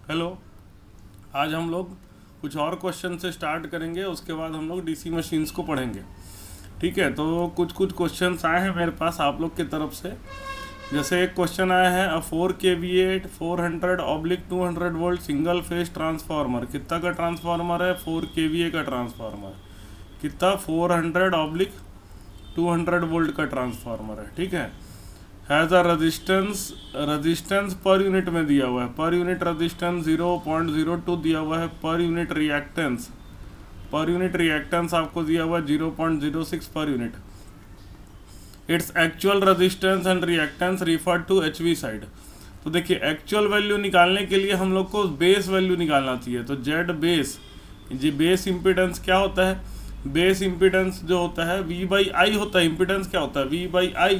Hello. आज हम लोग कुछ और क्वेश्चन से स्टार्ट करेंगे, उसके बाद हम लोग डीसी मशीन्स को पढ़ेंगे। ठीक है, तो कुछ कुछ क्वेश्चंस आए हैं मेरे पास आप लोग की तरफ से। जैसे एक क्वेश्चन आया है, अ 4 kVA 400/200 volt single phase transformer. कितना का ट्रांसफार्मर है? 4 kVA का ट्रांसफार्मर। कितना? 400/200 वोल्ट का ट्रांसफार्मर है। ठीक है, has a resistance per unit में दिया हुआ है। पर यूनिट रजिस्टेंस 0.02 दिया हुआ है। पर यूनिट रिएक्टेंस आपको दिया हुआ है 0.06 per unit. It's actual resistance and reactance refer to HV side. तो देखिए, एक्चुअल वैल्यू निकालने के लिए हम लोग को बेस वैल्यू निकालना चाहिए। तो जेड बेस, जी बेस इम्पिडेंस क्या होता है? बेस इम्पिडेंस जो होता है V/I होता है। इम्पिडेंस क्या होता है? V/I।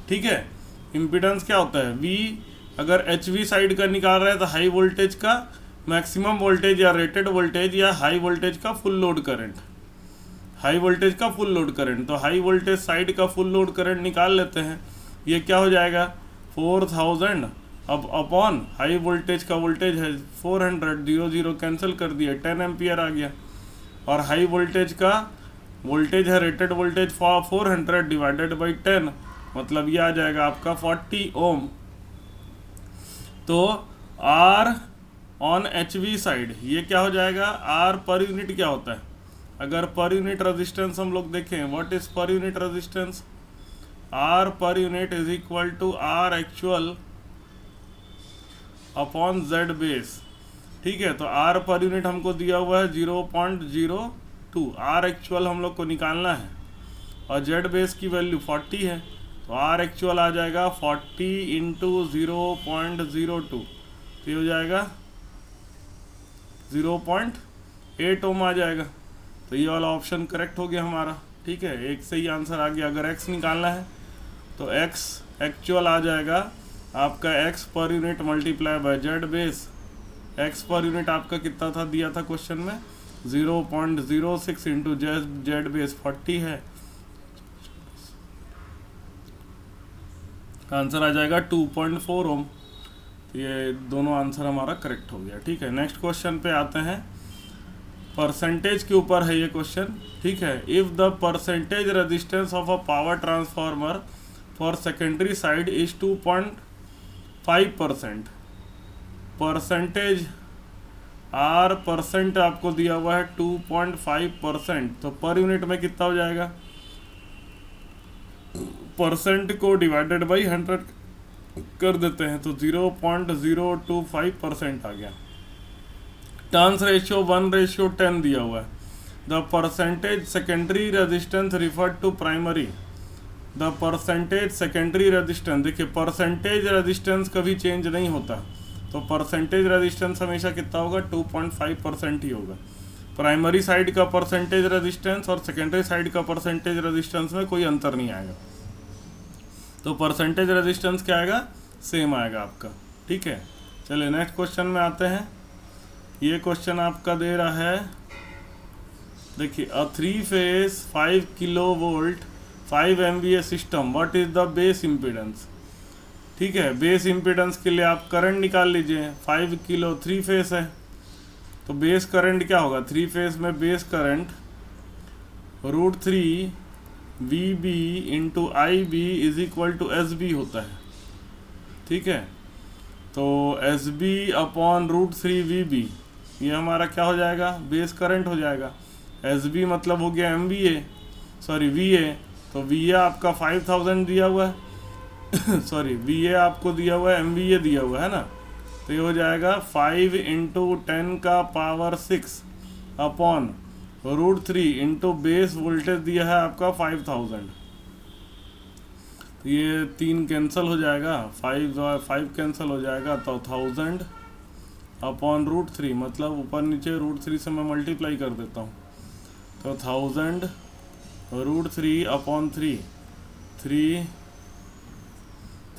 ठीक है, इम्पिडेंस क्या होता है? V। अगर HV साइड का निकाल रहे हैं तो हाई वोल्टेज का मैक्सिमम वोल्टेज या रेटेड वोल्टेज या हाई वोल्टेज का full load current. High voltage का फुल लोड करंट, तो हाई वोल्टेज साइड का फुल लोड करंट निकाल लेते हैं। ये क्या हो जाएगा? 4000 अब अपॉन हाई वोल्टेज का वोल्टेज है 400, 0 कैंसिल कर दिया, 10 एम्पियर आ गया। और हाई वोल्टेज का वोल्टेज है रेटेड वोल्टेज 400 डिवाइडेड बाई 10, मतलब ये आ जाएगा आपका 40 ओम। तो R ऑन HV साइड ये क्या हो जाएगा? R पर यूनिट क्या होता है? अगर पर यूनिट रेजिस्टेंस हम लोग देखें, what is per unit resistance? R per unit is equal to R actual upon Z base. ठीक है, तो R पर यूनिट हमको दिया हुआ है 0.02। R एक्चुअल हम लोग को निकालना है और Z बेस की वैल्यू 40 है, तो R एक्चुअल आ जाएगा 40 इंटू 0.02, तो ये हो जाएगा 0.8 ओम आ जाएगा। तो ये वाला ऑप्शन करेक्ट हो गया हमारा। ठीक है, एक सही आंसर आ गया। अगर X निकालना है तो X एक्चुअल आ जाएगा आपका X per unit multiply by Z base. X per unit आपका कितना था दिया था क्वेश्चन में? 0.06 इंटू Z बेस 40 है, आंसर आ जाएगा 2.4 ओम। ये दोनों आंसर हमारा करेक्ट हो गया। ठीक है, नेक्स्ट क्वेश्चन पे आते हैं। परसेंटेज के ऊपर है ये क्वेश्चन। ठीक है, if the percentage resistance of a power transformer for secondary side is 2.5%, percentage R percent आपको दिया हुआ है 2.5%, तो पर यूनिट में कितना हो जाएगा? परसेंट को डिवाइडेड बाई 100 कर देते हैं तो 0.025% आ गया। टर्न्स रेशियो 1:10 दिया हुआ है। The percentage secondary resistance refer to primary. The percentage secondary resistance, देखिए परसेंटेज रेजिस्टेंस कभी चेंज नहीं होता, तो परसेंटेज रेजिस्टेंस हमेशा कितना होगा? 2.5% ही होगा। प्राइमरी साइड का परसेंटेज रेजिस्टेंस और सेकेंडरी साइड का परसेंटेज रेजिस्टेंस में कोई अंतर नहीं आएगा, तो परसेंटेज रेजिस्टेंस क्या आएगा? सेम आएगा आपका। ठीक है, चलिए नेक्स्ट क्वेश्चन में आते हैं। ये क्वेश्चन आपका दे रहा है, देखिए, अ 3 phase 5 kilovolt 5 MVA system, what is the base impedance? ठीक है, बेस इम्पिडेंस के लिए आप करंट निकाल लीजिए। 5 किलो 3 फेज है, तो बेस करंट क्या होगा? 3 फेज में base current √3 VB into IB is equal to SB होता है। ठीक है, तो SB अपॉन √3 VB ये हमारा क्या हो जाएगा? बेस करंट हो जाएगा। SB मतलब हो गया VA, तो VA आपका 5000 दिया हुआ है सॉरी, VA आपको दिया हुआ है, MVA दिया हुआ है ना, तो ये हो जाएगा 5 into 10⁻6 upon √3 into base voltage दिया है आपका 5000। तो ये 3 कैंसिल हो जाएगा, 5 कैंसिल हो जाएगा, तो 1000 अपॉन √3, मतलब ऊपर नीचे √3 से मैं मल्टीप्लाई कर देता हूँ, तो 1000 √3 अपॉन 3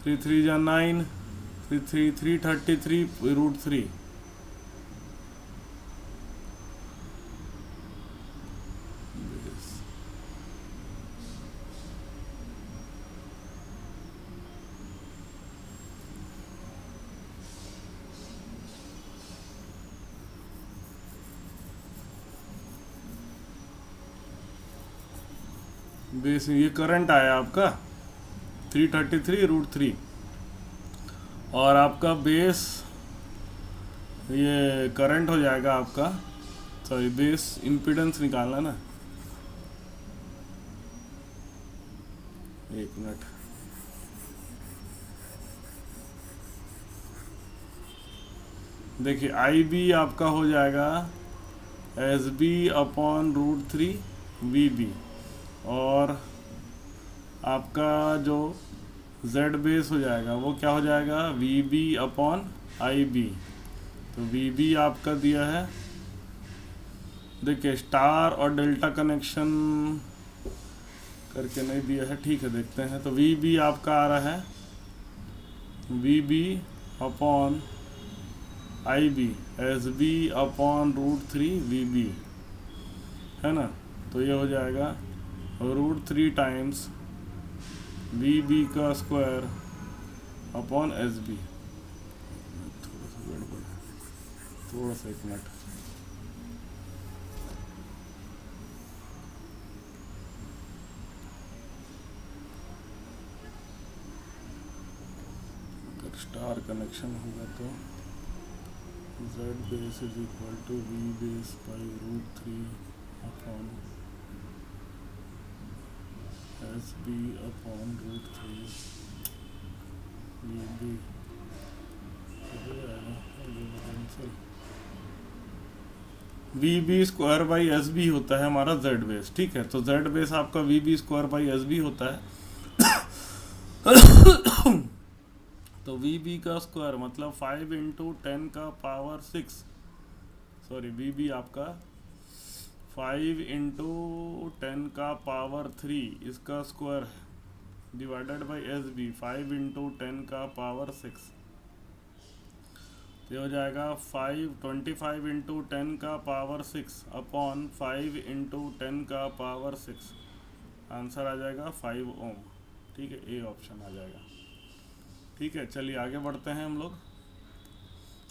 3 जा 9, 333 √3। बेस ये करंट आया आपका 333√3 और आपका बेस ये करंट हो जाएगा आपका, सॉरी बेस इम्पीडेंस निकालना ना, एक मिनट। देखिए आई बी आपका हो जाएगा SB/√3 VB और आपका जो Z बेस हो जाएगा वो क्या हो जाएगा VB/IB। तो VB आपका दिया है, देखिए स्टार और डेल्टा कनेक्शन करके नहीं दिया है, ठीक है देखते हैं। तो VB आपका आ रहा है VB/IB SB/√3 VB, है ना। तो ये हो जाएगा √3 टाइम्स VB का स्क्वायर अपॉन SB। थोड़ा सा गड़बड़ है, थोड़ा सा एक मिनट। अगर स्टार कनेक्शन होगा तो Z base is equal to V base by √3 upon SB/√3 VB VB square by SB होता है हमारा Z बेस, ठीक है। तो Z बेस आपका VB स्क्वायर बाई SB होता है। तो VB का स्क्वायर मतलब 5 × 10⁻⁶, सॉरी VB आपका 5 × 10⁻³ इसका स्क्वायर है डिवाइडेड बाई SB 5 × 10⁻⁶। तो ये हो जाएगा 25 × 10⁻⁶ अपॉन 5 × 10⁻⁶। आंसर आ जाएगा 5 ओम, ठीक है, ए ऑप्शन आ जाएगा। ठीक है, चलिए आगे बढ़ते हैं हम लोग।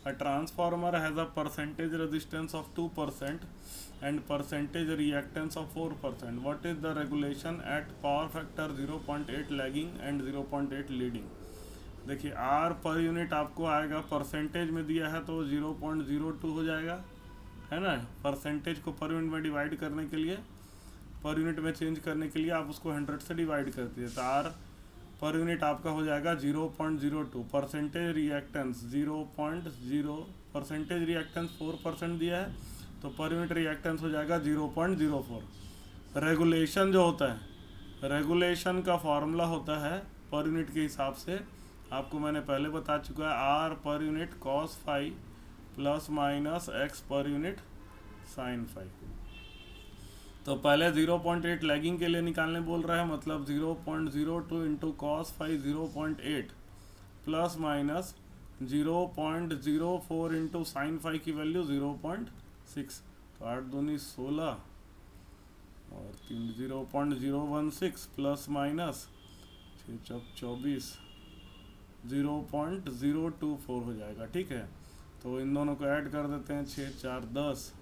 A transformer has a percentage resistance of 2% and percentage reactance of 4%। What is the regulation at power factor 0.8 lagging and 0.8 leading. देखिए आर पर यूनिट आपको आएगा, परसेंटेज में दिया है तो 0.02 हो जाएगा, है ना। परसेंटेज को पर यूनिट में डिवाइड करने के लिए, पर यूनिट में चेंज करने के लिए आप उसको 100 से डिवाइड करती है, तो आर पर यूनिट आपका हो जाएगा 0.02। परसेंटेज रिएक्टेंस 0.0, परसेंटेज रिएक्टेंस 4% दिया है तो पर यूनिट रिएक्टेंस हो जाएगा 0.04। रेगुलेशन जो होता है, रेगुलेशन का फॉर्मूला होता है पर यूनिट के हिसाब से, आपको मैंने पहले बता चुका है, R per unit cos phi plus minus X per unit sine phi. तो पहले 0.8 लैगिंग के लिए निकालने बोल रहा है, मतलब 0.02 into cos phi 0.8 plus minus 0.04 into sine phi की वैल्यू 0.6। तो 8 दूनी 16 और 3 0.016 प्लस माइनस 6 चौक 24 0.024 हो जाएगा, ठीक है। तो इन दोनों को ऐड कर देते हैं, 6 4 10,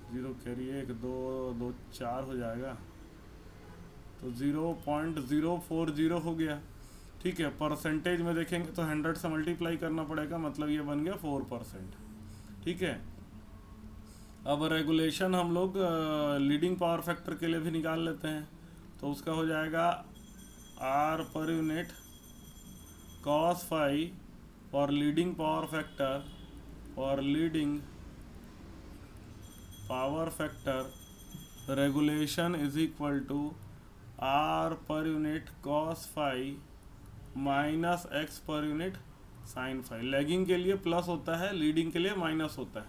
0 कैरी 1 2 2 4 हो जाएगा, तो 0.040 हो गया, ठीक है। परसेंटेज में देखेंगे तो 100 से मल्टीप्लाई करना पड़ेगा, मतलब ये बन गया 4%, ठीक है। अब रेगुलेशन हम लोग लीडिंग पावर फैक्टर के लिए भी निकाल लेते हैं, तो उसका हो जाएगा R per unit cos phi for leading power factor, for leading power factor regulation is equal to R per unit cos phi minus X per unit sine phi. Lagging के लिए प्लस होता है, लीडिंग के लिए minus होता है।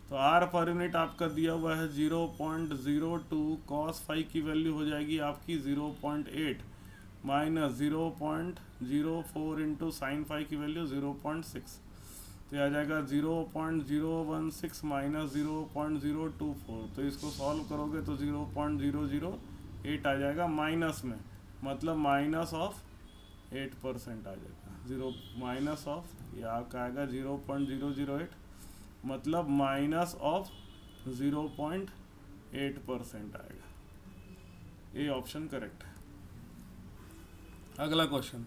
तो are per unit आपका दिया हुआ है 0.02, कॉस फाई की वैल्यू हो जाएगी आपकी 0.8 माइनस 0.04 इंटू साइन फाई की वैल्यू 0.6, तो आ जाएगा 0.016 माइनस 0.024। तो इसको सॉल्व करोगे तो 0.008 आ जाएगा माइनस में, मतलब माइनस ऑफ 8% आ जाएगा, जीरो माइनस ऑफ, ये आपका आएगा 0.008, मतलब माइनस ऑफ 0.8% आएगा। ए ऑप्शन करेक्ट है। अगला क्वेश्चन,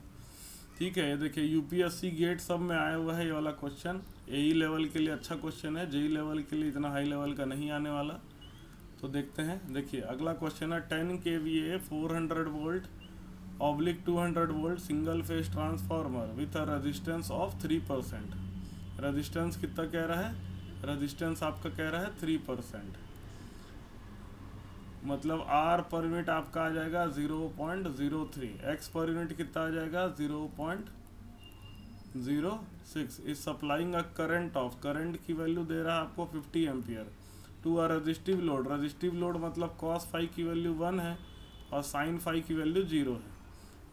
ठीक है, ये देखिए यूपीएससी गेट सब में आया हुआ है ये वाला क्वेश्चन। एई लेवल के लिए अच्छा क्वेश्चन है, जेई लेवल के लिए इतना हाई लेवल का नहीं आने वाला। तो देखते हैं, देखिए अगला क्वेश्चन है 10 kVA 400 volt oblique 200 volt single phase transformer with a resistance of 3%। Resistance कितना कह रहा है? रेजिस्टेंस आपका कह रहा है 3%, मतलब आर पर यूनिट आपका आ जाएगा 0.03, एक्स पर यूनिट कितना आ जाएगा 0.06। Is supplying a current of, current की वैल्यू दे रहा है आपको 50 ampere to a resistive load. Resistive load मतलब cos फाई की वैल्यू 1 है और sin फाई की वैल्यू 0 है।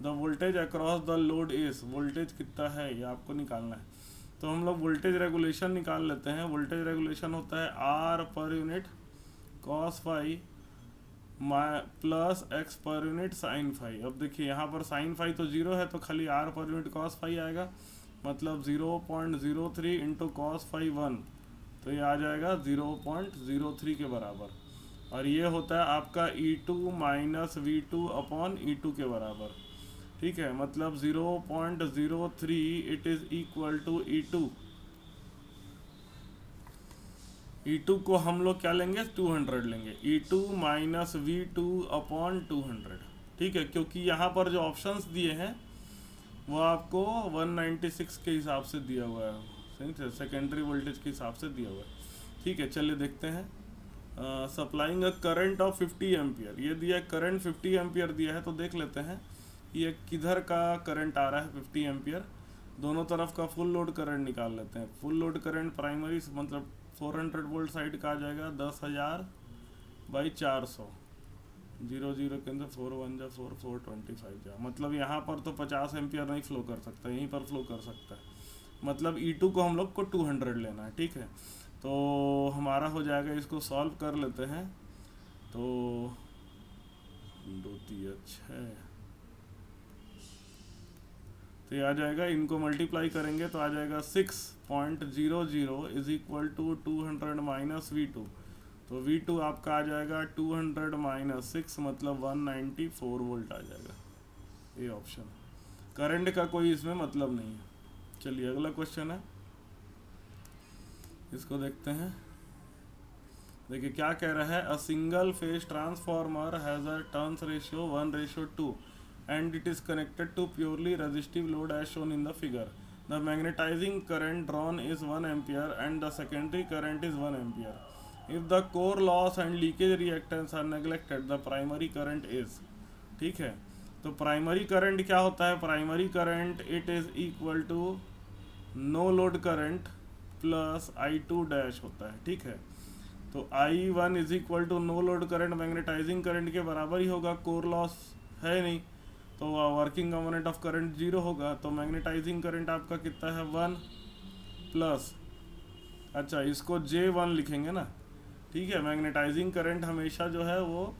The voltage across the load is, voltage कितना है ये आपको निकालना है। तो हम लोग वोल्टेज रेगुलेशन निकाल लेते हैं। वोल्टेज रेगुलेशन होता है R per unit cos phi plus X per unit sine phi. अब देखिए यहाँ पर साइन फाई तो 0 है, तो खाली are per unit cos phi आएगा, मतलब 0.03 इंटू cos फाई 1, तो ये आ जाएगा 0.03 के बराबर। और ये होता है आपका E2 minus V2 upon E2 के बराबर। ठीक है, मतलब 0.03 it is equal to E2 को हम लोग क्या लेंगे 200 लेंगे, E2 माइनस V2 अपॉन 200। ठीक है, क्योंकि यहाँ पर जो ऑप्शंस दिए हैं वो आपको 196 के हिसाब से दिया हुआ है, सही है, सेकेंडरी वोल्टेज के हिसाब से दिया हुआ है। ठीक है, चलिए देखते हैं। Supplying a current of 50 ampere, ये दिया करंट 50 एम्पियर दिया है, तो देख लेते हैं ये किधर का करंट आ रहा है 50 एम्पियर। दोनों तरफ का फुल लोड करंट निकाल लेते हैं। फुल लोड करंट प्राइमरी मतलब 400 वोल्ट साइड का आ जाएगा 10,000 बाई 400, 0 के अंदर 4 1 जा 4 425 जा, मतलब यहाँ पर तो 50 एम्पियर नहीं फ्लो कर सकता, यहीं पर फ्लो कर सकता है। मतलब E2 को हम लोग को 200 लेना है। ठीक है, तो हमारा हो जाएगा, इसको सॉल्व कर लेते हैं। तो 2 3 6, तो ये आ जाएगा, इनको मल्टीप्लाई करेंगे तो आ जाएगा 6.00 is equal to 200 minus V2। तो V2 आपका आ जाएगा 200 माइनस 6, मतलब 194 वोल्ट आ जाएगा। ये ऑप्शन, करंट का कोई इसमें मतलब नहीं है। चलिए अगला क्वेश्चन है, इसको देखते हैं। देखिए क्या कह रहा है, a single phase transformer has a turns ratio 1:2 and it is connected to purely resistive load as shown in the figure. The magnetizing current drawn is 1 ampere and the secondary current is 1 ampere. If the core loss and leakage reactance are neglected, the primary current is। ठीक है, तो primary current क्या होता है? Primary current it is equal to no load current plus I2 dash होता है। ठीक है, तो I1 is equal to no load current magnetising current के बराबर ही होगा, कोर लॉस है नहीं, तो वर्किंग कंपोनेंट ऑफ करंट 0 होगा। तो मैग्नेटाइजिंग करंट आपका कितना है 1 प्लस, अच्छा इसको J1 लिखेंगे ना। ठीक है, मैग्नेटाइजिंग करंट हमेशा जो है वो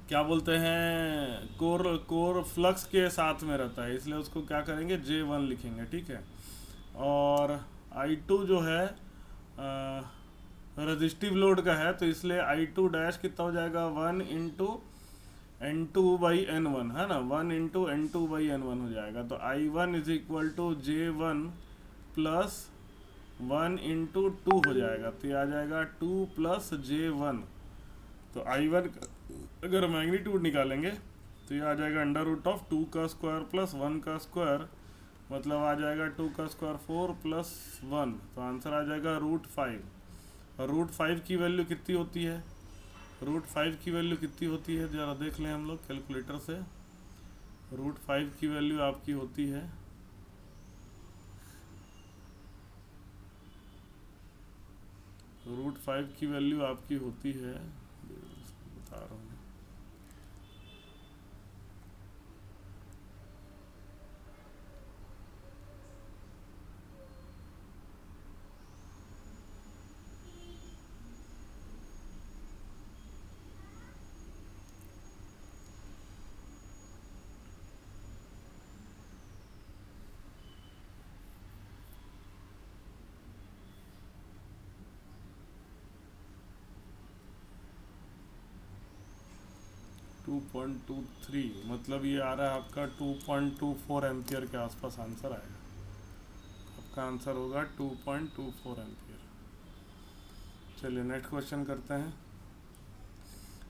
क्या बोलते हैं, कोर फ्लक्स के साथ में रहता है, इसलिए उसको क्या करेंगे J1 लिखेंगे। ठीक है, और I2 जो है रजिस्टिव लोड का है, तो इसलिए I2 डैश कितना हो जाएगा 1 इंटू N2 बाई N1, है ना, 1 इंटू N2 बाई N1 हो जाएगा। तो I1 is equal to J1 plus 1 into 2 हो जाएगा, तो ये आ जाएगा 2 प्लस J1। तो I1 अगर मैग्नीट्यूड निकालेंगे तो ये आ जाएगा अंडर रूट ऑफ 2 का स्क्वायर प्लस 1 का स्क्वायर, मतलब आ जाएगा 2 का स्क्वायर 4 प्लस 1, तो आंसर आ जाएगा √5। और √5 की वैल्यू कितनी होती है? √5 की वैल्यू कितनी होती है ज़रा देख लें हम लोग कैलकुलेटर से। √5 की वैल्यू आपकी होती है √5 की वैल्यू आपकी होती है, बता रहा हूँ। 2.23 मतलब ये आ रहा है आपका 2.24 एम्पियर के आसपास आंसर आएगा। आपका आंसर होगा 2.24 एम्पियर। चलिए नेक्स्ट क्वेश्चन करते हैं।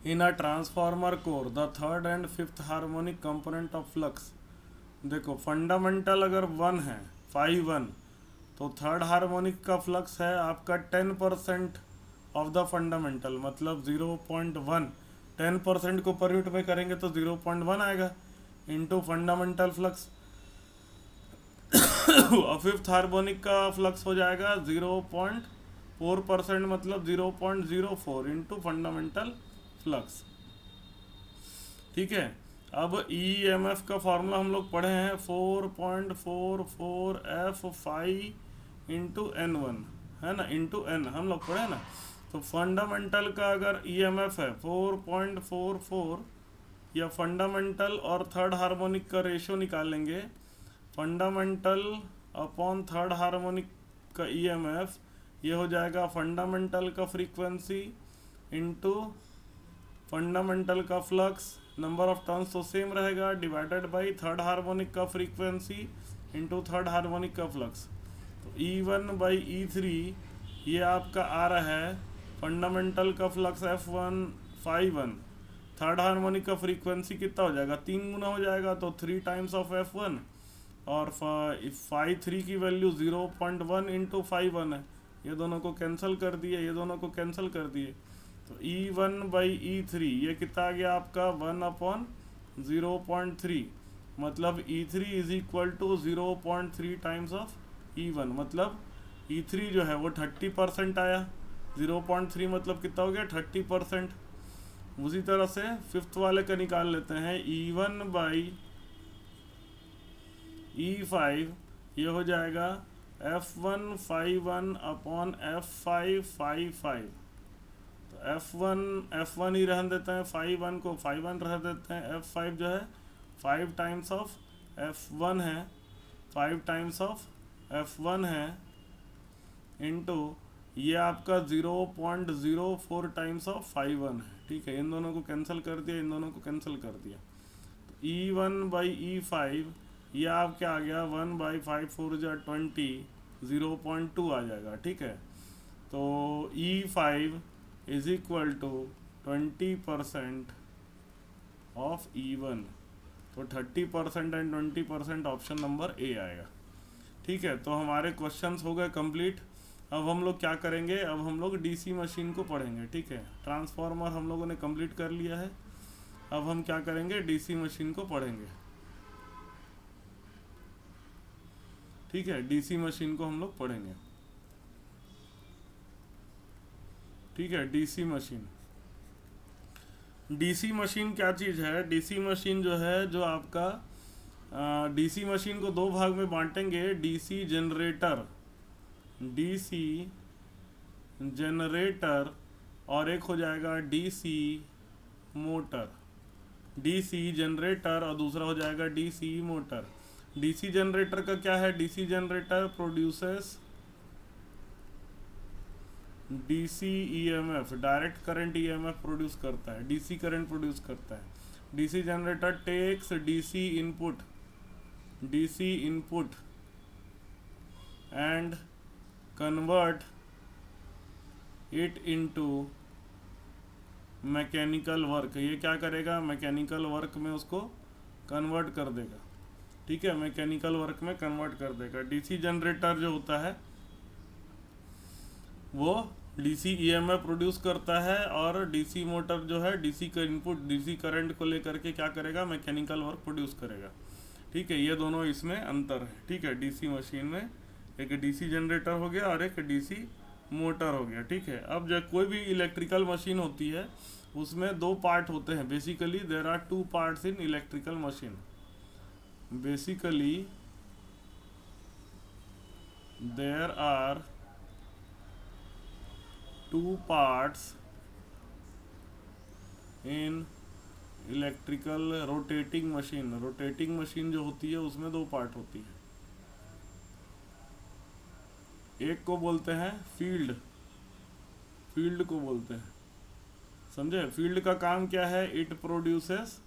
In a transformer core the third and fifth harmonic component of flux, देखो फंडामेंटल अगर 1 है 5 1, तो थर्ड हार्मोनिक का फ्लक्स है आपका 10% ऑफ द फंडामेंटल, मतलब 0.1, 10% को पर यूनिट में करेंगे तो 0.1 आएगा इनटू फंडामेंटल फ्लक्स। और फिफ्थ हार्मोनिक का फ्लक्स हो जाएगा 0.4%, मतलब 0.04 इंटू फंडामेंटल फ्लक्स। ठीक है, अब EMF का फॉर्मूला हम लोग पढ़े हैं 4.44F5 इंटू N1, है ना, इंटू N हम लोग पढ़े ना। तो फंडामेंटल का अगर EMF है 4.44, या फंडामेंटल और थर्ड हार्मोनिक का रेशियो निकालेंगे, फंडामेंटल अपॉन थर्ड हार्मोनिक का EMF, ये हो जाएगा फंडामेंटल का फ्रीक्वेंसी इंटू फंडामेंटल का फ्लक्स, नंबर ऑफ टर्न्स तो सेम रहेगा, डिवाइडेड बाई थर्ड हार्मोनिक का फ्रीक्वेंसी इंटू थर्ड हार्मोनिक का फ्लक्स। तो E1 बाई E3 ये आपका आ रहा है फंडामेंटल का फ्लक्स F1 5 1, थर्ड हार्मोनिक का फ्रीक्वेंसी कितना हो जाएगा, 3 गुना हो जाएगा, तो 3 टाइम्स ऑफ F1, और 5 3 की वैल्यू 0.1 इंटू 5 1 है, ये दोनों को कैंसिल कर दिए, ये दोनों को कैंसिल कर दिए। तो E1 बाई E3 ये कितना आ गया आपका 1/0.3, मतलब E3 is equal to 0.3 times of E1, मतलब E3 जो है वो 30% आया, 0.3 मतलब कितना हो गया 30%। उसी तरह से फिफ्थ वाले का निकाल लेते हैं, E1 बाई E5 ये हो जाएगा F1 5 1 अपॉन F5 5 5। तो F1 ही रहने देते हैं, 5 1 को 5 1 रह देते हैं, F5 जो है 5 टाइम्स ऑफ F1 है, 5 टाइम्स ऑफ F1 है, इंटू ये आपका 0.04 टाइम्स ऑफ 5 1 है। ठीक है, इन दोनों को कैंसिल कर दिया, इन दोनों को कैंसिल कर दिया। तो E1 बाई E5 ये आपके आ गया 1/5 4 = 20, 0.2 आ जाएगा। ठीक है, तो E5 is equal to 20% of E1, तो 30% एंड 20% ऑप्शन नंबर ए आएगा। ठीक है, तो हमारे क्वेश्चंस हो गए कंप्लीट। अब हम लोग क्या करेंगे, अब हम लोग DC मशीन को पढ़ेंगे। ठीक है, ट्रांसफार्मर हम लोगों ने कंप्लीट कर लिया है, अब हम क्या करेंगे DC मशीन को पढ़ेंगे। ठीक है, DC मशीन को हम लोग पढ़ेंगे। ठीक है, DC मशीन क्या चीज़ है, DC मशीन जो है, जो आपका DC मशीन को दो भाग में बांटेंगे, DC जनरेटर और एक हो जाएगा DC मोटर। DC जनरेटर और दूसरा हो जाएगा DC मोटर। DC जनरेटर का क्या है, DC generator produces DC EMF, direct current EMF produce करता है, DC करंट प्रोड्यूस करता है। DC generator takes DC input and convert it into mechanical work. ये क्या करेगा, मैकेनिकल वर्क में उसको कन्वर्ट कर देगा। ठीक है, मैकेनिकल वर्क में कन्वर्ट कर देगा। DC जनरेटर जो होता है वो DC EMF प्रोड्यूस करता है, और DC मोटर जो है DC का इनपुट DC करंट को लेकर के क्या करेगा, मैकेनिकल वर्क प्रोड्यूस करेगा। ठीक है, ये दोनों इसमें अंतर है। ठीक है, DC मशीन में एक DC जनरेटर हो गया और एक DC मोटर हो गया। ठीक है, अब जब कोई भी इलेक्ट्रिकल मशीन होती है उसमें दो पार्ट होते हैं, basically there are 2 parts in electrical machine. Basically there are 2 parts in electrical rotating machine. Rotating machine जो होती है उसमें 2 पार्ट होती है, एक को बोलते हैं फील्ड को बोलते हैं, समझे? फील्ड का काम क्या है? इट प्रोड्यूसेस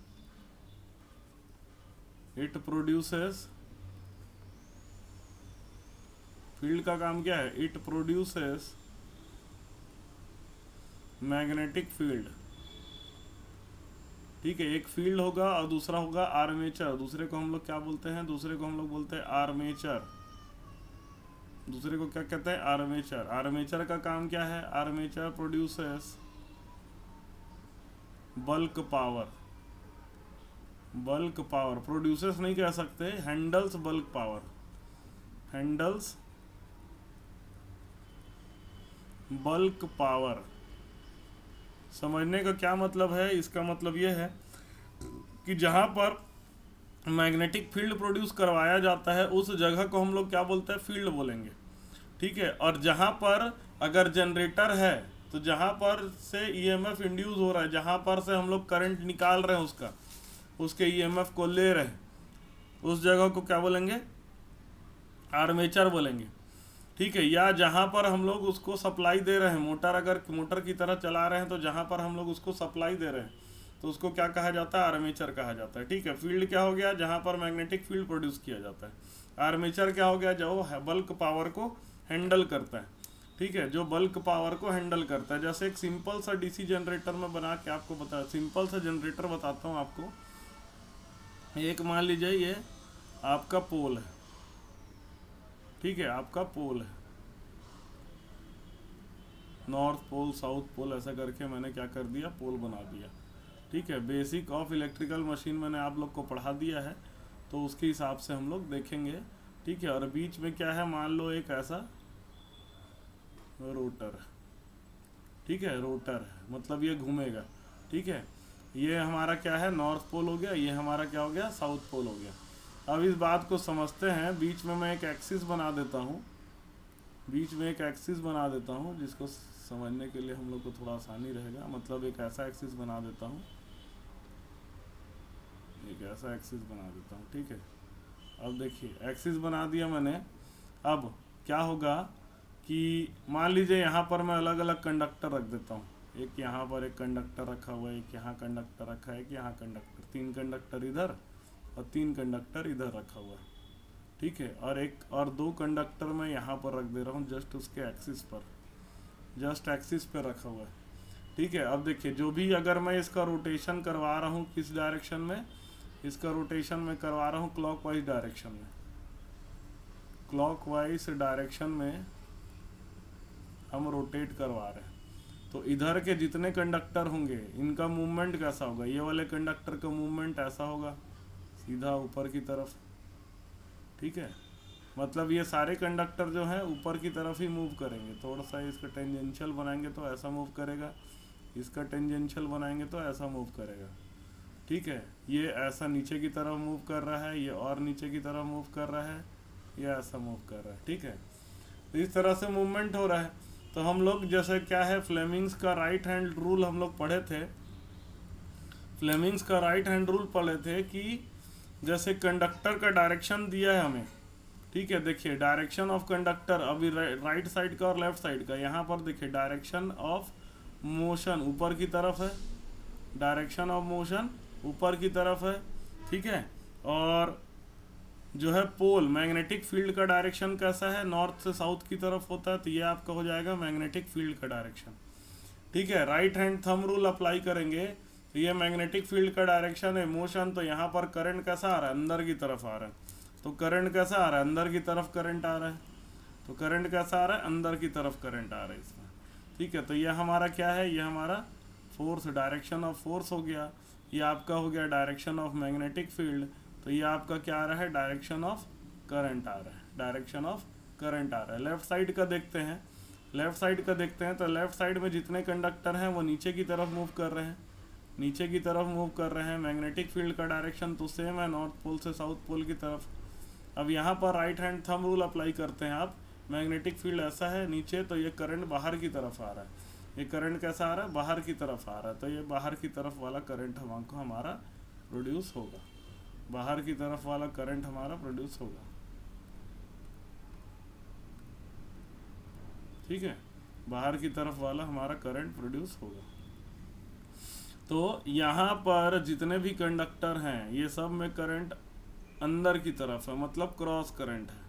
फील्ड का काम क्या है? It produces magnetic field. ठीक है, एक फील्ड होगा और दूसरा होगा आर्मेचर। दूसरे को हम लोग क्या बोलते हैं? दूसरे को हम लोग बोलते हैं आर्मेचर। दूसरे को क्या कहते हैं? आर्मेचर। आर्मेचर का काम क्या है? Armature produces bulk power. Bulk power produces नहीं कह सकते, handles bulk power. Handles bulk power. समझने का क्या मतलब है? इसका मतलब यह है कि जहां पर मैग्नेटिक फील्ड प्रोड्यूस करवाया जाता है उस जगह को हम लोग क्या बोलते हैं? फील्ड बोलेंगे। ठीक है, और जहां पर अगर जनरेटर है तो जहां पर से ईएमएफ इंड्यूस हो रहा है, जहां पर से हम लोग करंट निकाल रहे हैं उसके ईएमएफ को ले रहे हैं, उस जगह को क्या बोलेंगे? आर्मेचर बोलेंगे। ठीक है, या जहां पर हम लोग उसको सप्लाई दे रहे हैं, मोटर अगर मोटर की तरह चला रहे हैं तो जहां पर हम लोग उसको सप्लाई दे रहे हैं तो उसको क्या कहा जाता है? आर्मेचर कहा जाता है। ठीक है, फील्ड क्या हो गया? जहां पर मैग्नेटिक फील्ड प्रोड्यूस किया जाता है। आर्मेचर क्या हो गया? जो बल्क पावर को हैंडल करता है। ठीक है, जो बल्क पावर को हैंडल करता है। जैसे एक सिंपल सा डीसी जनरेटर में बना के आपको बता, सिंपल सा जनरेटर बताता हूँ आपको। एक मान लीजिए ये आपका पोल है। ठीक है, आपका पोल है, नॉर्थ पोल साउथ पोल ऐसा करके मैंने क्या कर दिया? पोल बना दिया। ठीक है, बेसिक ऑफ इलेक्ट्रिकल मशीन मैंने आप लोग को पढ़ा दिया है, तो उसके हिसाब से हम लोग देखेंगे। ठीक है, और बीच में क्या है? मान लो एक ऐसा रोटर। ठीक है, रोटर है मतलब ये घूमेगा। ठीक है, ये हमारा क्या है? नॉर्थ पोल हो गया, ये हमारा क्या हो गया? साउथ पोल हो गया। अब इस बात को समझते हैं। बीच में मैं एक एक्सिस बना देता हूँ, जिसको समझने के लिए हम लोग को थोड़ा आसानी रहेगा। मतलब एक ऐसा एक्सिस बना देता हूँ, ठीक है। अब देखिए एक्सिस बना दिया मैंने। अब क्या होगा कि मान लीजिए यहाँ पर मैं अलग अलग कंडक्टर रख देता हूँ। एक यहाँ पर एक कंडक्टर रखा हुआ है, एक यहाँ कंडक्टर रखा है, एक यहाँ कंडक्टर, 3 कंडक्टर इधर और 3 कंडक्टर इधर रखा हुआ है। ठीक है, और 2 कंडक्टर मैं यहाँ पर रख दे रहा हूँ, जस्ट उसके एक्सिस पर रखा हुआ है। ठीक है, अब देखिए जो भी अगर मैं इसका रोटेशन करवा रहा हूँ, किस डायरेक्शन में? इसका रोटेशन में करवा रहा हूँ क्लॉकवाइज डायरेक्शन में हम रोटेट करवा रहे हैं। तो इधर के जितने कंडक्टर होंगे इनका मूवमेंट कैसा होगा? ये वाले कंडक्टर का मूवमेंट ऐसा होगा, सीधा ऊपर की तरफ। ठीक है, मतलब ये सारे कंडक्टर जो हैं ऊपर की तरफ ही मूव करेंगे। थोड़ा सा इसका टेंजेंशियल बनाएंगे तो ऐसा मूव करेगा, इसका टेंजेंशियल बनाएंगे तो ऐसा मूव करेगा। ठीक है, ये ऐसा नीचे की तरफ मूव कर रहा है, ये और नीचे की तरफ मूव कर रहा है, ये ऐसा मूव कर रहा है। ठीक है, तो इस तरह से मूवमेंट हो रहा है। तो हम लोग जैसे क्या है, फ्लेमिंग्स का राइट हैंड रूल हम लोग पढ़े थे। पढ़े थे कि जैसे कंडक्टर का डायरेक्शन दिया है हमें। ठीक है, देखिए डायरेक्शन ऑफ कंडक्टर अभी राइट साइड का और लेफ्ट साइड का। यहाँ पर देखिए डायरेक्शन ऑफ मोशन ऊपर की तरफ है, डायरेक्शन ऑफ मोशन ऊपर की तरफ है। ठीक है, और जो है पोल मैग्नेटिक फील्ड का डायरेक्शन कैसा है? नॉर्थ से साउथ की तरफ होता है, तो ये आपका हो जाएगा मैग्नेटिक फील्ड का डायरेक्शन। ठीक है, right hand thumb rule apply करेंगे तो ये मैग्नेटिक फील्ड का डायरेक्शन है, मोशन। तो यहाँ पर करंट कैसा आ रहा है? अंदर की तरफ आ रहा है। तो करंट कैसा आ रहा है? अंदर की तरफ करंट आ रहा है। तो करंट कैसा आ रहा है? अंदर की तरफ करंट आ रहा है इसमें। ठीक है, तो ये हमारा क्या है? ये हमारा फोर्स, डायरेक्शन ऑफ फोर्स हो गया। ये आपका हो गया डायरेक्शन ऑफ मैग्नेटिक फील्ड। तो ये आपका क्या आ रहा है? डायरेक्शन ऑफ करंट आ रहा है। लेफ्ट साइड का देखते हैं। तो लेफ्ट साइड में जितने कंडक्टर हैं वो नीचे की तरफ मूव कर रहे हैं। मैग्नेटिक फील्ड का डायरेक्शन तो सेम है, नॉर्थ पोल से साउथ पोल की तरफ। अब यहाँ पर right hand thumb rule apply करते हैं आप। मैग्नेटिक फील्ड ऐसा है नीचे, तो ये करंट बाहर की तरफ आ रहा है। ये करंट कैसा आ रहा है? बाहर की तरफ आ रहा है। तो ये बाहर की तरफ वाला करंट हमारा प्रोड्यूस होगा। ठीक है, बाहर की तरफ वाला हमारा करंट प्रोड्यूस होगा। तो यहाँ पर जितने भी कंडक्टर हैं ये सब में करंट अंदर की तरफ है, मतलब क्रॉस करंट है।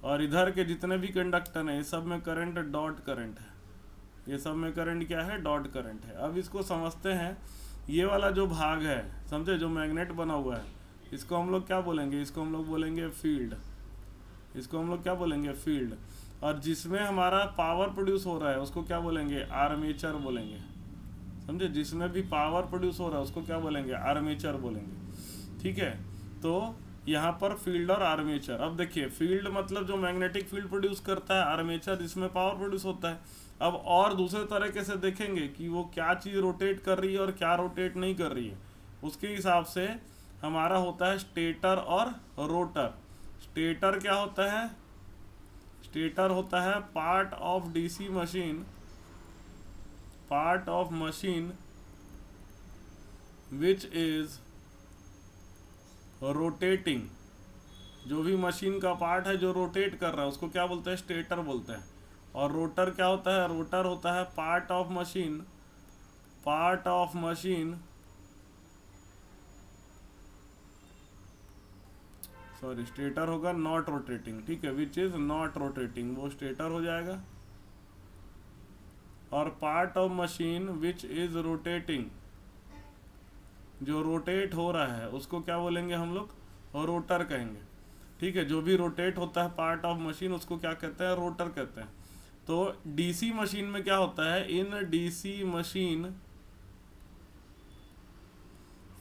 और इधर के जितने भी कंडक्टर हैं ये सब में करंट डॉट करंट है। ये सब में करंट क्या है? डॉट करंट है। अब इसको समझते हैं। ये वाला जो भाग है, समझे, जो मैग्नेट बना हुआ है, इसको हम लोग क्या बोलेंगे? इसको हम लोग बोलेंगे फील्ड। इसको हम लोग क्या बोलेंगे? फील्ड। और जिसमें हमारा पावर प्रोड्यूस हो रहा है उसको क्या बोलेंगे? आर्मेचर बोलेंगे। समझे, जिसमें भी पावर प्रोड्यूस हो रहा है उसको क्या बोलेंगे? आर्मेचर बोलेंगे। ठीक है, तो यहाँ पर फील्ड और आर्मेचर। अब देखिए, फील्ड मतलब जो मैग्नेटिक फील्ड प्रोड्यूस करता है, आर्मेचर जिसमें पावर प्रोड्यूस होता है। अब और दूसरे तरीके से देखेंगे कि वो क्या चीज़ रोटेट कर रही है और क्या रोटेट नहीं कर रही है। उसके हिसाब से हमारा होता है स्टेटर और रोटर। स्टेटर क्या होता है? स्टेटर होता है part of DC machine, part of machine which is rotating. जो भी मशीन का पार्ट है जो रोटेट कर रहा है उसको क्या बोलते हैं? स्टेटर बोलते हैं। और रोटर क्या होता है? रोटर होता है part of machine, part of machine, sorry stator होगा नॉट रोटेटिंग, ठीक है, विच इज नॉट रोटेटिंग, वो स्टेटर हो जाएगा। और part of machine which is rotating, जो रोटेट हो रहा है उसको क्या बोलेंगे हम लोग? रोटर कहेंगे। ठीक है, जो भी रोटेट होता है पार्ट ऑफ मशीन उसको क्या कहते हैं? रोटर कहते हैं। तो डीसी मशीन में क्या होता है? In DC machine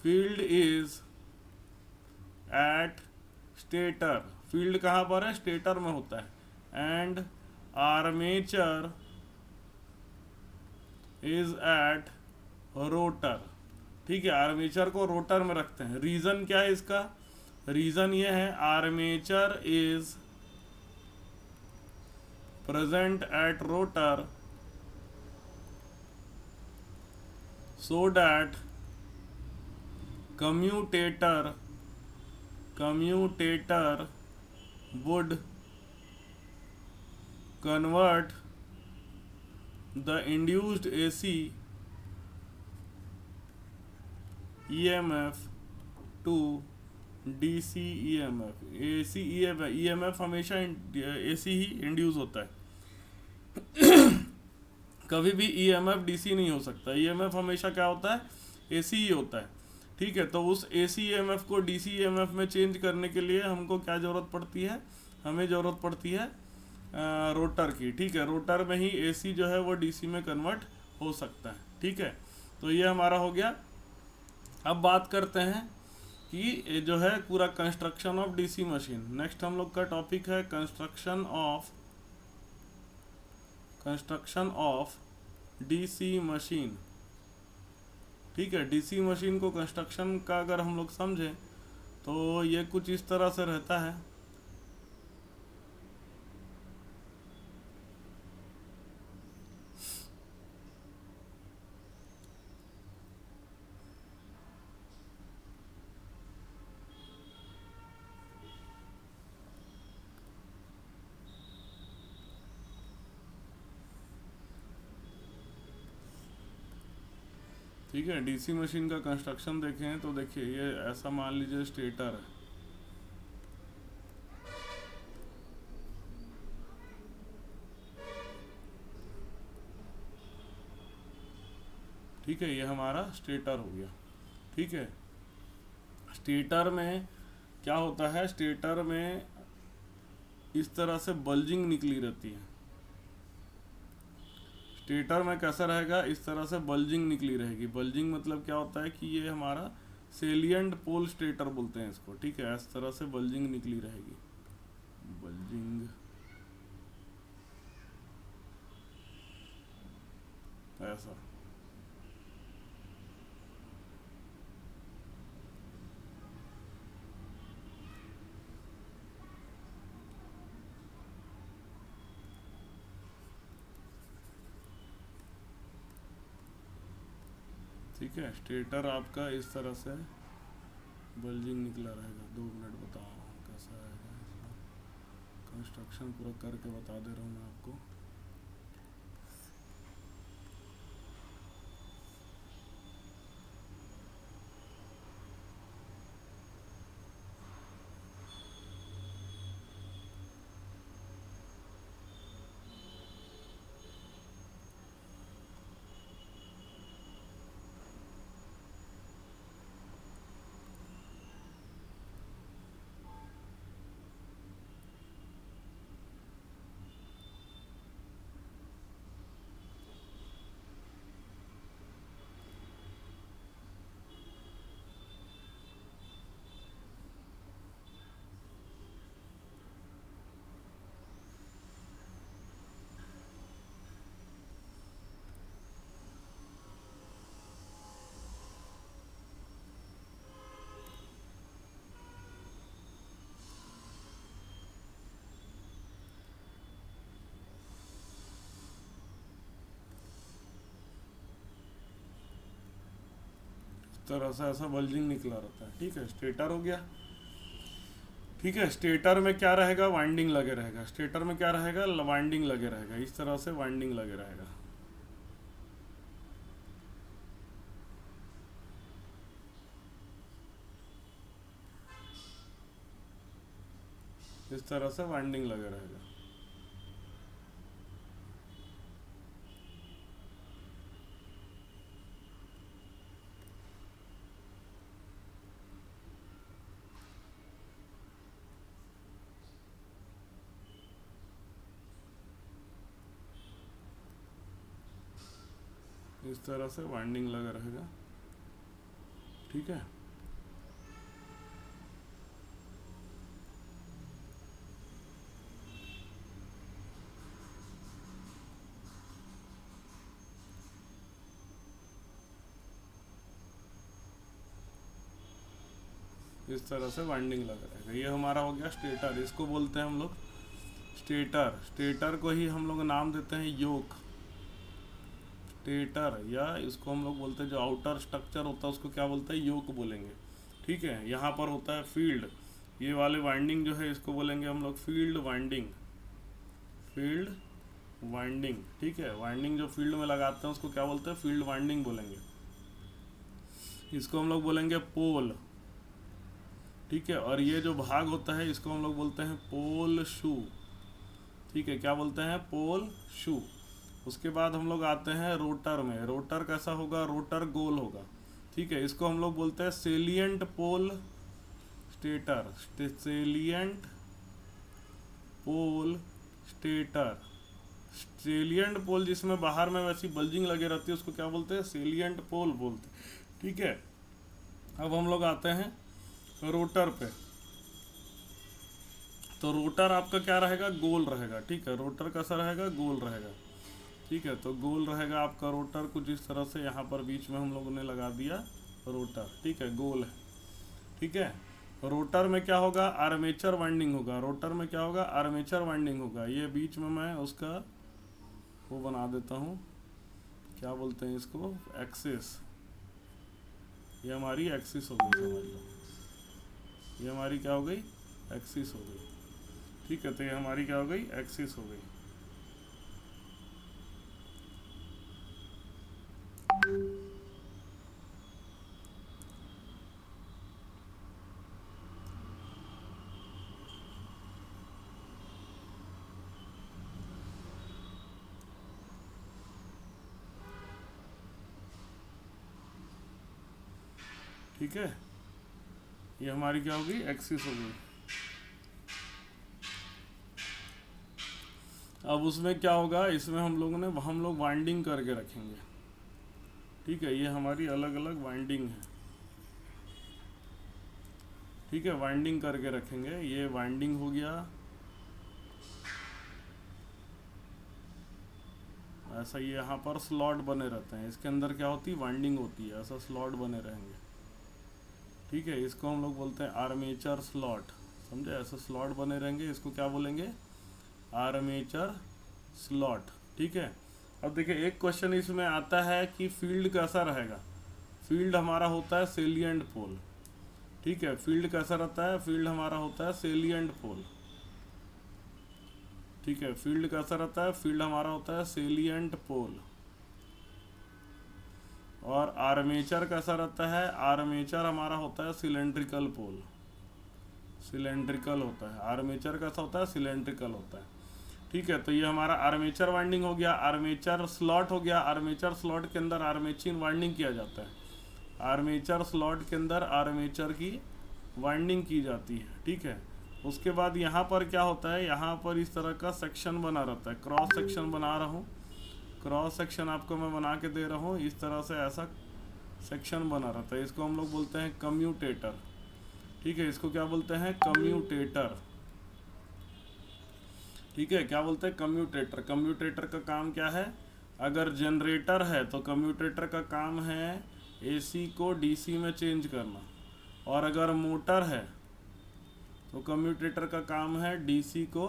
field is at stator. Field कहाँ पर है? स्टेटर में होता है। And armature is at rotor. ठीक है, आर्मेचर को रोटर में रखते हैं। रीजन क्या है इसका? रीजन ये है, armature is present at rotor so that commutator would convert the induced AC EMF to DC EMF। AC EMF हमेशा AC ही इंड्यूस होता है, कभी भी EMF DC नहीं हो सकता। EMF हमेशा क्या होता है? AC ही होता है। ठीक है, तो उस AC EMF को DC EMF में चेंज करने के लिए हमको क्या ज़रूरत पड़ती है? हमें ज़रूरत पड़ती है रोटर की। ठीक है, रोटर में ही AC जो है वो DC में कन्वर्ट हो सकता है। ठीक है, तो ये हमारा हो गया। अब बात करते हैं कि ये जो है पूरा construction of DC machine. Next हम लोग का टॉपिक है कंस्ट्रक्शन ऑफ DC मशीन। ठीक है, DC मशीन को कंस्ट्रक्शन का अगर हम लोग समझें तो ये कुछ इस तरह से रहता है। ठीक है, DC मशीन का कंस्ट्रक्शन देखें तो देखिए ये ऐसा मान लीजिए स्टेटर है। ठीक है, ये हमारा स्टेटर हो गया। ठीक है, स्टेटर में क्या होता है? स्टेटर में इस तरह से बल्जिंग निकली रहती है। स्टेटर में कैसा रहेगा? इस तरह से बल्जिंग निकली रहेगी। बल्जिंग मतलब क्या होता है कि ये हमारा सेलिएंट पोल स्टेटर बोलते हैं इसको। ठीक है, इस तरह से बल्जिंग निकली रहेगी, बल्जिंग ऐसा। ठीक है, स्टेटर आपका इस तरह से बल्जिंग निकला रहेगा। 2 मिनट बताओ कैसा है इसका कंस्ट्रक्शन, पूरा करके बता दे रहा हूँ मैं आपको। तरह से ऐसा बल्जिंग निकला रहता है। ठीक है, स्टेटर हो गया। ठीक है, स्टेटर में क्या रहेगा, वाइंडिंग लगे रहेगा। स्टेटर में क्या रहेगा, वाइंडिंग लगे रहेगा, इस तरह से वाइंडिंग लगे रहेगा। इस तरह से वाइंडिंग लगे रहेगा। इस तरह से वाइंडिंग लगा रहेगा। ठीक है, इस तरह से वाइंडिंग लगा रहेगा। ये हमारा हो गया स्टेटर, इसको बोलते हैं हम लोग स्टेटर। स्टेटर को ही हम लोग नाम देते हैं योक स्टेटर, या इसको हम लोग बोलते हैं जो आउटर स्ट्रक्चर होता है उसको क्या बोलते हैं, योक बोलेंगे। ठीक है, यहाँ पर होता है फील्ड, ये वाले वाइंडिंग जो है इसको बोलेंगे हम लोग फील्ड वाइंडिंग। फील्ड वाइंडिंग, ठीक है, वाइंडिंग जो फील्ड में लगाते हैं उसको क्या बोलते हैं, फील्ड वाइंडिंग बोलेंगे। इसको हम लोग बोलेंगे पोल। ठीक है, और ये जो भाग होता है इसको हम लोग बोलते हैं पोल शू। ठीक है, क्या बोलते हैं, पोल शू। उसके बाद हम लोग आते हैं रोटर में। रोटर कैसा होगा, रोटर गोल होगा। ठीक है, इसको हम लोग बोलते हैं सेलिएंट पोल स्टेटर। सेलिएंट पोल स्टेटर। सेलिएंट पोल जिसमें बाहर में वैसी बल्जिंग लगी रहती है उसको क्या बोलते हैं, सेलिएंट पोल बोलते हैं। ठीक है, अब हम लोग आते हैं रोटर पे। तो रोटर आपका क्या रहेगा, गोल रहेगा। ठीक है, रोटर कैसा रहेगा, गोल रहेगा। ठीक है, तो गोल रहेगा आपका रोटर कुछ इस तरह से। यहाँ पर बीच में हम लोगों ने लगा दिया रोटर। ठीक है, गोल है। ठीक है, रोटर में क्या होगा, आर्मेचर वाइंडिंग होगा। रोटर में क्या होगा, आर्मेचर वाइंडिंग होगा। ये बीच में मैं उसका वो बना देता हूँ, क्या बोलते हैं इसको, एक्सिस। ये हमारी एक्सिस हो गई, समझ लो ये हमारी क्या हो गई, एक्सिस हो गई। ठीक है, तो ये हमारी क्या हो गई, एक्सिस हो गई। ठीक है, ये हमारी क्या होगी, एक्सिस हो गई। अब उसमें क्या होगा, इसमें हम लोग वाइंडिंग करके रखेंगे। ठीक है, ये हमारी अलग अलग वाइंडिंग है। ठीक है, वाइंडिंग करके रखेंगे। ये वाइंडिंग हो गया, ऐसा ये यहाँ पर स्लॉट बने रहते हैं। इसके अंदर क्या होती है, वाइंडिंग होती है, ऐसा स्लॉट बने रहेंगे। ठीक है, इसको हम लोग बोलते हैं आर्मेचर स्लॉट। समझे, ऐसे स्लॉट बने रहेंगे, इसको क्या बोलेंगे, आर्मेचर स्लॉट। ठीक है, अब देखिए एक क्वेश्चन इसमें आता है कि फील्ड कैसा रहेगा। फील्ड हमारा होता है सेलिएंट पोल। ठीक है, फील्ड कैसा रहता है, फील्ड हमारा होता है सेलिएंट पोल। ठीक है, फील्ड कैसा रहता है, फील्ड हमारा होता है सेलिएंट पोल। और आर्मेचर कैसा रहता है, आर्मेचर हमारा होता है सिलेंड्रिकल पोल। सिलेंड्रिकल होता है आर्मेचर, कैसा होता है, सिलेंड्रिकल होता है। ठीक है, तो ये हमारा आर्मेचर वाइंडिंग हो गया। आर्मेचर स्लॉट हो गया, आर्मेचर स्लॉट के अंदर आर्मेचर वाइंडिंग किया जाता है। आर्मेचर स्लॉट के अंदर आर्मेचर की वाइंडिंग की जाती है। ठीक है, उसके बाद यहाँ पर क्या होता है, यहाँ पर इस तरह का सेक्शन बना रहता है, क्रॉस सेक्शन बना रहा हूँ। क्रॉस सेक्शन आपको मैं बना के दे रहा हूँ, इस तरह से ऐसा सेक्शन बना रहता है। इसको हम लोग बोलते हैं कम्यूटेटर। ठीक है, इसको क्या बोलते हैं, कम्यूटेटर। ठीक है, क्या बोलते हैं, कम्यूटेटर। कम्यूटेटर का काम क्या है, अगर जनरेटर है तो कम्यूटेटर का काम है एसी को डीसी में चेंज करना। और अगर मोटर है तो कम्यूटेटर का काम है डीसी को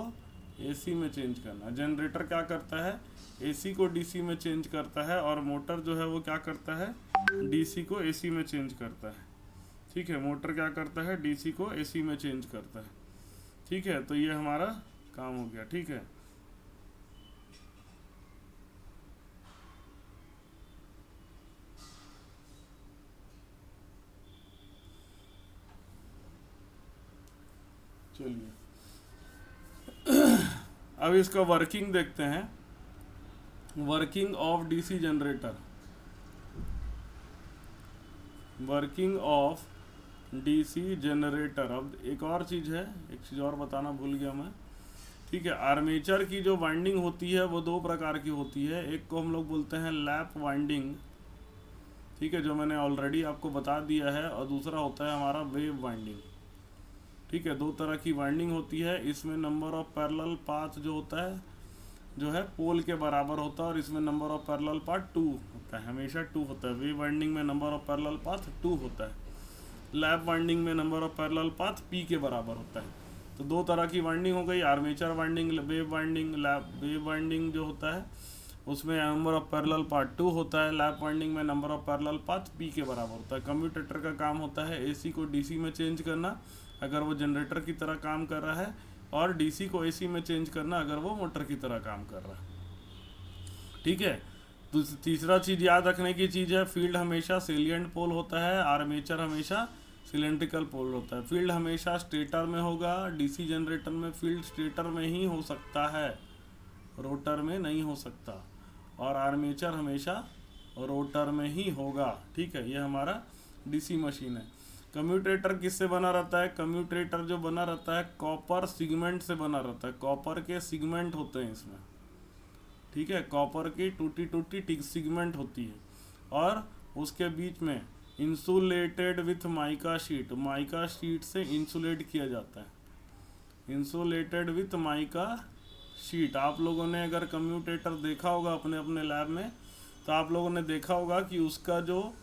एसी में चेंज करना। जनरेटर क्या करता है, एसी को डीसी में चेंज करता है, और मोटर जो है वो क्या करता है, डीसी को एसी में चेंज करता है। ठीक है, मोटर क्या करता है, डीसी को एसी में चेंज करता है। ठीक है, तो ये हमारा काम हो गया। ठीक है, चलिए अब इसका वर्किंग देखते हैं। Working of DC generator, working of DC generator. अब एक और चीज़ है, एक चीज़ और बताना भूल गया मैं। ठीक है, आर्मेचर की जो वाइंडिंग होती है वो दो प्रकार की होती है। एक को हम लोग बोलते हैं लैप वाइंडिंग, ठीक है, जो मैंने ऑलरेडी आपको बता दिया है, और दूसरा होता है हमारा वेव वाइंडिंग। ठीक है, दो तरह की वाइंडिंग होती है। इसमें नंबर ऑफ पैरेलल पाथ जो होता है, जो है पोल के बराबर होता है, और इसमें नंबर ऑफ पैरेलल पाथ 2 होता है, हमेशा 2 होता है। वेव वाइंडिंग में नंबर ऑफ पैरेलल पाथ 2 होता है। लैप वाइंडिंग में number of parallel path P के बराबर होता है। तो दो तरह की वाइंडिंग हो गई, armature winding, wave winding. Wave winding जो होता है उसमें नंबर ऑफ पैरेलल पाथ 2 होता है। लैप वाइंडिंग में number of parallel path P के बराबर होता है। कम्यूटेटर का काम होता है AC को DC में चेंज करना अगर वो जनरेटर की तरह काम कर रहा है, और DC को AC में चेंज करना अगर वो मोटर की तरह काम कर रहा है। ठीक है, तो तीसरा चीज़ याद रखने की चीज़ है, फील्ड हमेशा सेलिएंट पोल होता है, आर्मेचर हमेशा सिलेंड्रिकल पोल होता है। फील्ड हमेशा स्टेटर में होगा, डीसी जनरेटर में फील्ड स्टेटर में ही हो सकता है, रोटर में नहीं हो सकता, और आर्मेचर हमेशा रोटर में ही होगा। ठीक है, ये हमारा डीसी मशीन है। कम्यूटेटर किससे बना रहता है, कम्यूटेटर जो बना रहता है कॉपर सिगमेंट से बना रहता है। कॉपर के सिगमेंट होते हैं इसमें। ठीक है, कॉपर की टूटी टूटी सिगमेंट होती है, और उसके बीच में insulated with mica sheet, mica sheet से इंसुलेट किया जाता है। Insulated with mica sheet. आप लोगों ने अगर कम्यूटेटर देखा होगा अपने अपने लैब में, तो आप लोगों ने देखा होगा कि उसका जो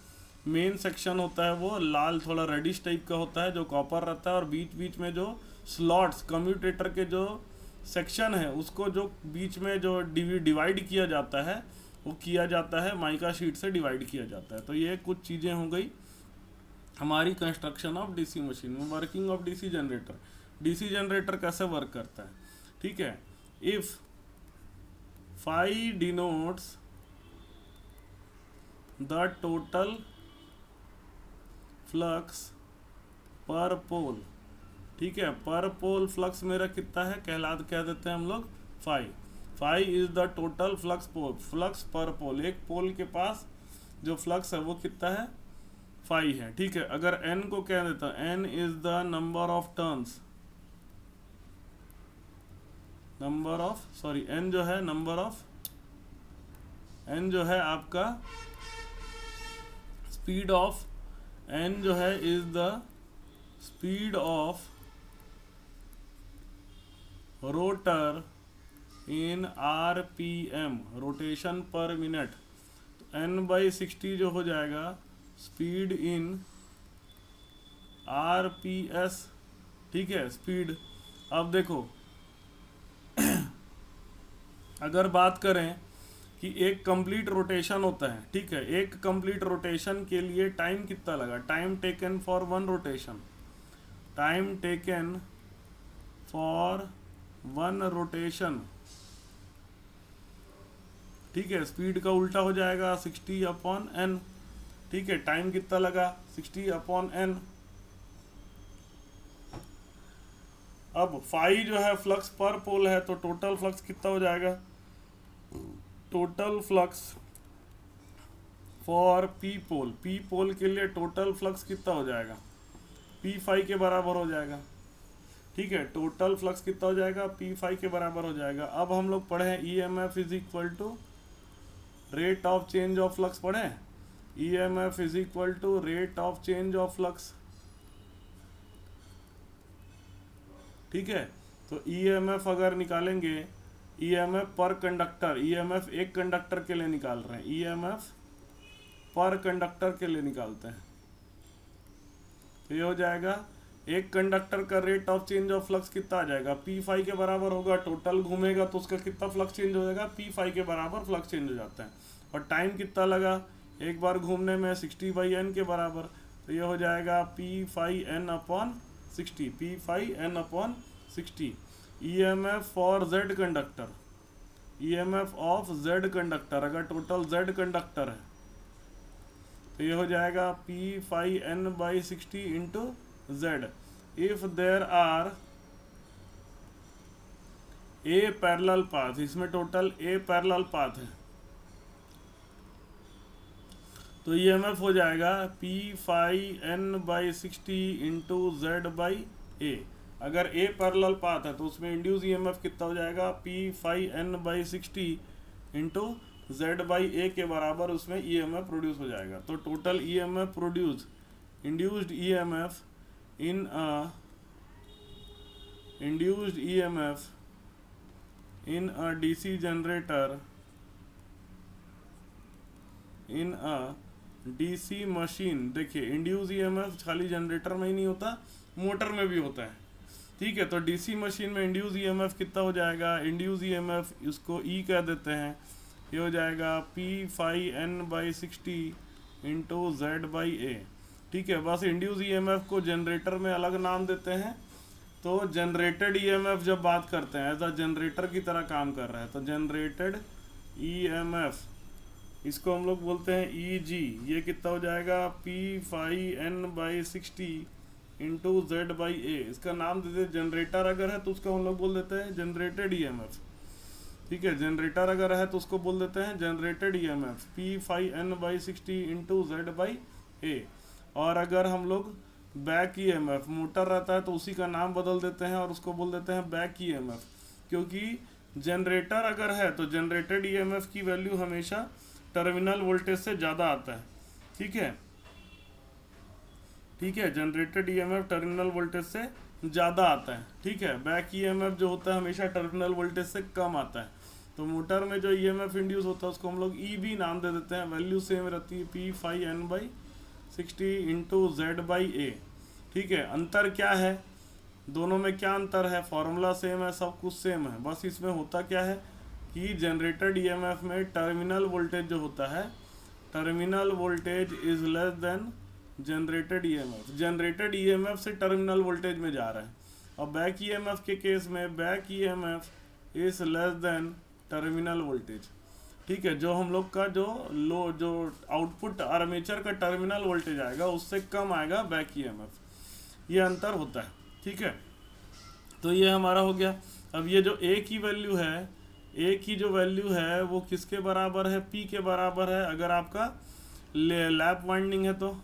मेन सेक्शन होता है वो लाल थोड़ा रेडिश टाइप का होता है, जो कॉपर रहता है, और बीच बीच में जो स्लॉट्स कम्यूटेटर के जो सेक्शन है उसको जो बीच में जो डिवाइड किया जाता है, वो किया जाता है माइका शीट से डिवाइड किया जाता है। तो ये कुछ चीज़ें हो गई हमारी कंस्ट्रक्शन ऑफ डीसी मशीन में। Working of DC generator, DC generator कैसे वर्क करता है। ठीक है, if phi denotes the total flux per pole. ठीक है, पर पोल फ्लक्स मेरा कितना है, कह देते हैं हम लोग phi. Phi is the total flux per pole. एक पोल के पास जो फ्लक्स है वो कितना है, फाई है। ठीक है, अगर n को कह देता है, n is the number of turns, n जो है नंबर ऑफ, n जो है आपका स्पीड ऑफ, n जो है is the speed of rotor in RPM, rotation पर मिनट। तो N/60 जो हो जाएगा स्पीड इन RPS। ठीक है, स्पीड। अब देखो अगर बात करें कि एक कंप्लीट रोटेशन होता है, ठीक है, एक कंप्लीट रोटेशन के लिए टाइम कितना लगा, time taken for one rotation, time taken for one rotation. ठीक है, स्पीड का उल्टा हो जाएगा 60/n। ठीक है, टाइम कितना लगा 60/n। अब फाई जो है फ्लक्स पर पोल है, तो टोटल फ्लक्स कितना हो जाएगा, टोटल फ्लक्स फॉर पी पोल के लिए टोटल फ्लक्स कितना हो जाएगा, पी फाई के बराबर हो जाएगा। ठीक है, टोटल फ्लक्स कितना हो जाएगा, पी फाई के बराबर हो जाएगा। अब हम लोग पढ़े EMF is equal to rate of change of flux, पढ़े EMF is equal to rate of change of flux. ठीक है, तो EMF अगर निकालेंगे, EMF पर कंडक्टर, EMF एक कंडक्टर के लिए निकाल रहे हैं, EMF पर कंडक्टर के लिए निकालते हैं, तो ये हो जाएगा एक कंडक्टर का rate of change of flux कितना आ जाएगा, पी फाई के बराबर होगा। टोटल घूमेगा तो उसका कितना फ्लक्स चेंज हो जाएगा, पी फाई के बराबर फ्लक्स चेंज हो जाता है। और टाइम कितना लगा, एक बार घूमने में 60/n के बराबर। तो ये हो जाएगा P φ n/60, P φ n/60। EMF for Z conductor, EMF of Z conductor, अगर टोटल Z कंडक्टर है तो ये हो जाएगा P φ n/60 into Z। If there are A parallel path, इसमें टोटल A पैरेलल पाथ है, तो EMF हो जाएगा P φ n/60 इंटू Z/A। अगर A पैरेलल पाथ है तो उसमें इंड्यूस EMF कितना हो जाएगा, P φ n/60 इंटू Z/A के बराबर उसमें EMF प्रोड्यूस हो जाएगा। तो total EMF produce, induced EMF in induced EMF in a DC generator in a DC machine. देखिए इंड्यूस EMF खाली जनरेटर में ही नहीं होता, मोटर में भी होता है, ठीक है। तो DC मशीन में इंड्यूस EMF कितना हो जाएगा, इंड्यूस EMF इसको E कह देते हैं, ये हो जाएगा P φ n/60 इंटू Z/A, ठीक है। बस इंड्यूस EMF को जनरेटर में अलग नाम देते हैं। तो जनरेटेड EMF जब बात करते हैं एज अ जनरेटर की तरह काम कर रहा है, तो जनरेटेड EMF इसको हम लोग बोलते हैं EG। ये कितना हो जाएगा P φ n/60 इंटू Z/A। इसका नाम देते जनरेटर अगर है तो उसको हम लोग बोल देते हैं जनरेटेड EMF, ठीक है। जनरेटर अगर है तो उसको बोल देते हैं generated EMF P φ n/60 into Z/A। और अगर हम लोग बैक EMF, मोटर रहता है तो उसी का नाम बदल देते हैं और उसको बोल देते हैं बैक EMF, क्योंकि जनरेटर अगर है तो जनरेटेड EMF की वैल्यू हमेशा टर्मिनल वोल्टेज से ज़्यादा आता है, ठीक है, ठीक है। जनरेटेड EMF टर्मिनल वोल्टेज से ज़्यादा आता है, ठीक है। बैक EMF जो होता है हमेशा टर्मिनल वोल्टेज से कम आता है। तो मोटर में जो EMF इंड्यूस होता है उसको हम लोग EB नाम दे देते हैं, वैल्यू सेम रहती है P φ n/60 इंटू Z/A, ठीक है। अंतर क्या है दोनों में, क्या अंतर है, फॉर्मूला सेम है, सब कुछ सेम है, बस इसमें होता क्या है कि जनरेटेड EMF में टर्मिनल वोल्टेज जो होता है, terminal voltage is less than generated EMF। Generated EMF से टर्मिनल वोल्टेज में जा रहा है। और बैक EMF के केस में back EMF is less than terminal voltage, ठीक है। जो हम लोग का जो आउटपुट आर्मेचर का टर्मिनल वोल्टेज आएगा उससे कम आएगा बैक EMF, ये अंतर होता है, ठीक है। तो ये हमारा हो गया। अब ये जो A की वैल्यू है, A की जो वैल्यू है वो किसके बराबर है, P के बराबर है। अगर आपका लैप वाइंडिंग है तो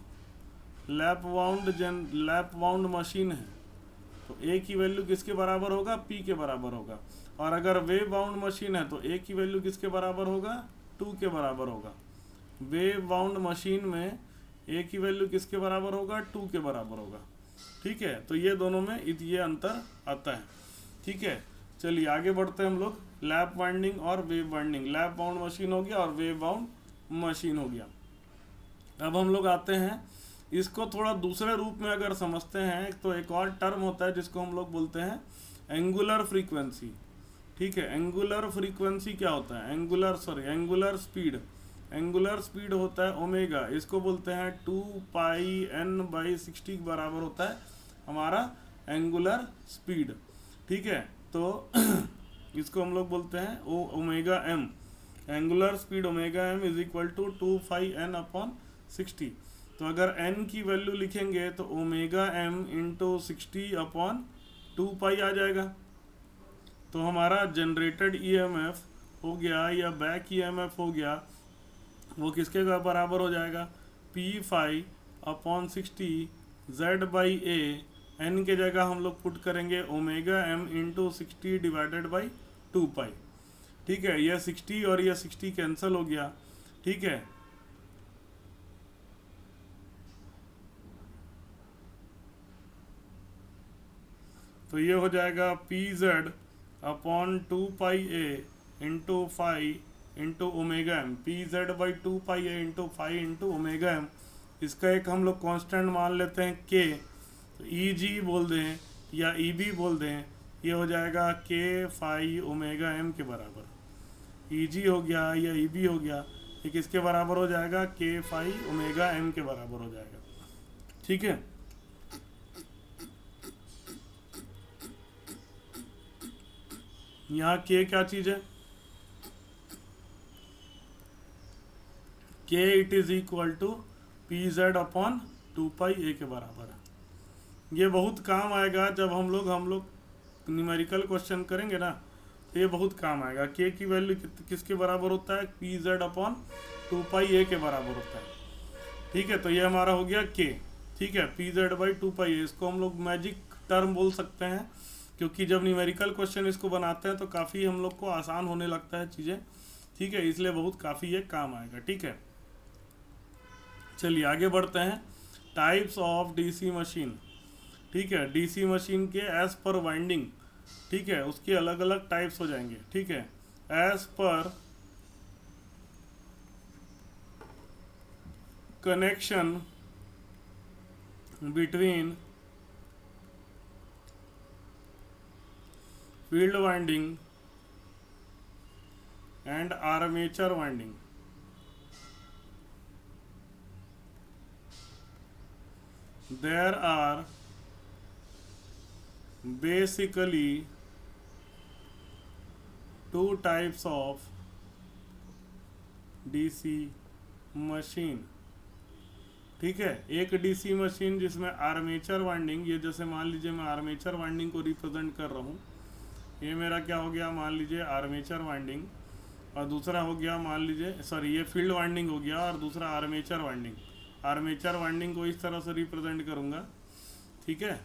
लैप वाउंड मशीन है तो A की वैल्यू किसके बराबर होगा, P के बराबर होगा। और अगर वेव बाउंड मशीन है तो A की वैल्यू किसके बराबर होगा, 2 के बराबर होगा। वेव बाउंड मशीन में A की वैल्यू किसके बराबर होगा, 2 के बराबर होगा, ठीक है। तो ये दोनों में ये अंतर आता है, ठीक है। चलिए आगे बढ़ते हैं हम लोग। लैप वाइंडिंग और wave winding, lap bound machine हो गया और वेव बाउंड मशीन हो गया। अब हम लोग आते हैं इसको थोड़ा दूसरे रूप में अगर समझते हैं तो एक और टर्म होता है जिसको हम लोग बोलते हैं एंगुलर फ्रीक्वेंसी, ठीक है। एंगुलर फ्रीक्वेंसी क्या होता है, एंगुलर स्पीड। एंगुलर स्पीड होता है ओमेगा, इसको बोलते हैं 2πn/60 के बराबर होता है हमारा एंगुलर स्पीड, ठीक है। तो इसको हम लोग बोलते हैं omega M. Angular speed omega M is equal to 2πn/60। तो अगर n की वैल्यू लिखेंगे तो ओमेगा एम इंटू 60/2π आ जाएगा। तो हमारा जनरेटेड EMF हो गया या बैक EMF हो गया, वो किसके बराबर हो जाएगा, P φ/60 Z/A। n के जगह हम लोग पुट करेंगे ओमेगा एम इंटू 60/2π, ठीक है। यह 60 और यह 60 कैंसिल हो गया, ठीक है। तो ये हो जाएगा PZ/2πA into phi into omega M, PZ/2πA into phi into omega M. इसका एक हम लोग कांस्टेंट मान लेते हैं K, तो EG बोल दें या EB बोल दें, ये हो जाएगा K φ ओमेगा एम के बराबर। EG हो गया या EB हो गया, ये किसके बराबर हो जाएगा, के फाई ओमेगा एम के बराबर हो जाएगा। ठीक है, यहाँ के क्या चीज है, K it is equal to P Z upon 2 pi A के बराबर है। ये बहुत काम आएगा जब हम लोग न्यूमेरिकल क्वेश्चन करेंगे ना, तो ये बहुत काम आएगा। के की वैल्यू किसके बराबर होता है, P Z upon 2 pi A के बराबर होता है। ठीक है, तो ये हमारा हो गया के। ठीक है, पी जेड बाई 2 पाई ए, इसको हम लोग मैजिक टर्म बोल सकते हैं, क्योंकि जब न्यूमेरिकल क्वेश्चन इसको बनाते हैं तो काफ़ी हम लोग को आसान होने लगता है चीज़ें। ठीक है, इसलिए बहुत काफ़ी ये काम आएगा। ठीक है, चलिए आगे बढ़ते हैं। Types of DC machine. ठीक है, डीसी मशीन के एज पर वाइंडिंग, ठीक है, उसके अलग अलग टाइप्स हो जाएंगे। ठीक है, as per connection between field winding and armature winding, there are basically two types of DC machine. ठीक है, एक डीसी मशीन जिसमें आर्मेचर वाइंडिंग, ये जैसे मान लीजिए मैं आर्मेचर वाइंडिंग को रिप्रेजेंट कर रहा हूँ, ये मेरा क्या हो गया, मान लीजिए आर्मेचर वाइंडिंग, और दूसरा हो गया मान लीजिए, सॉरी ये फील्ड वाइंडिंग हो गया, और दूसरा आर्मेचर वाइंडिंग। आर्मेचर वाइंडिंग को इस तरह से रिप्रेजेंट करूँगा। ठीक है,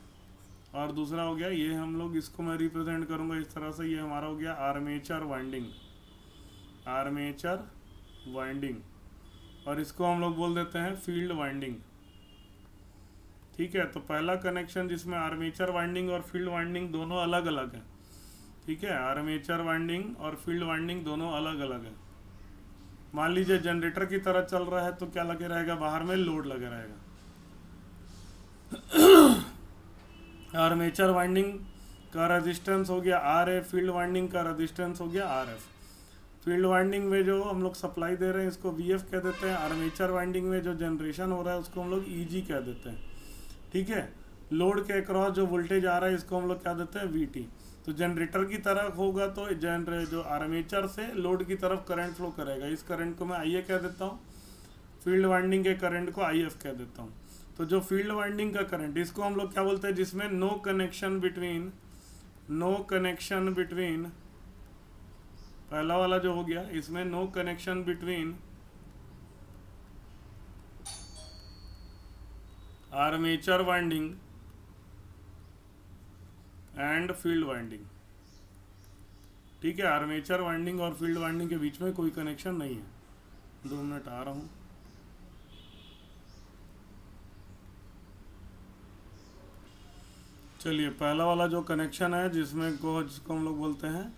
और दूसरा हो गया ये, हम लोग इसको मैं रिप्रेजेंट करूँगा इस तरह से, ये हमारा हो गया आर्मेचर वाइंडिंग, आर्मेचर वाइंडिंग, और इसको हम लोग बोल देते हैं फील्ड वाइंडिंग। ठीक है, तो पहला कनेक्शन जिसमें आर्मेचर वाइंडिंग और फील्ड वाइंडिंग दोनों अलग अलग है। ठीक है, आर्मेचर वाइंडिंग और फील्ड वाइंडिंग दोनों अलग अलग है। मान लीजिए जनरेटर की तरह चल रहा है तो क्या लगे रहेगा, बाहर में लोड लगे रहेगा। आर्मेचर वाइंडिंग का रेजिस्टेंस हो गया आर ए, फील्ड वाइंडिंग का रेजिस्टेंस हो गया आर एफ। फील्ड वाइंडिंग में जो हम लोग सप्लाई दे रहे हैं इसको वी एफ कह देते हैं, आर्मेचर वाइंडिंग में जो जनरेशन हो रहा है उसको हम लोग ई जी कह देते हैं। ठीक है, लोड के अक्रॉस जो वोल्टेज आ रहा है इसको हम लोग क्या देते हैं, वी टी। तो जनरेटर की तरह होगा तो जो आर्मेचर से लोड की तरफ करंट फ्लो करेगा, इस करंट को मैं आई ए कह देता हूँ, फील्ड वाइंडिंग के करंट को आई एफ कह देता हूँ। तो जो फील्ड वाइंडिंग का करंट, इसको हम लोग क्या बोलते हैं, जिसमें नो कनेक्शन बिटवीन पहला वाला जो हो गया, इसमें no connection between armature winding and field winding. ठीक है, आर्मेचर वाइंडिंग और फील्ड वाइंडिंग के बीच में कोई कनेक्शन नहीं है। 2 मिनट आ रहा हूँ। चलिए, पहला वाला जो कनेक्शन है जिसको हम लोग बोलते हैं,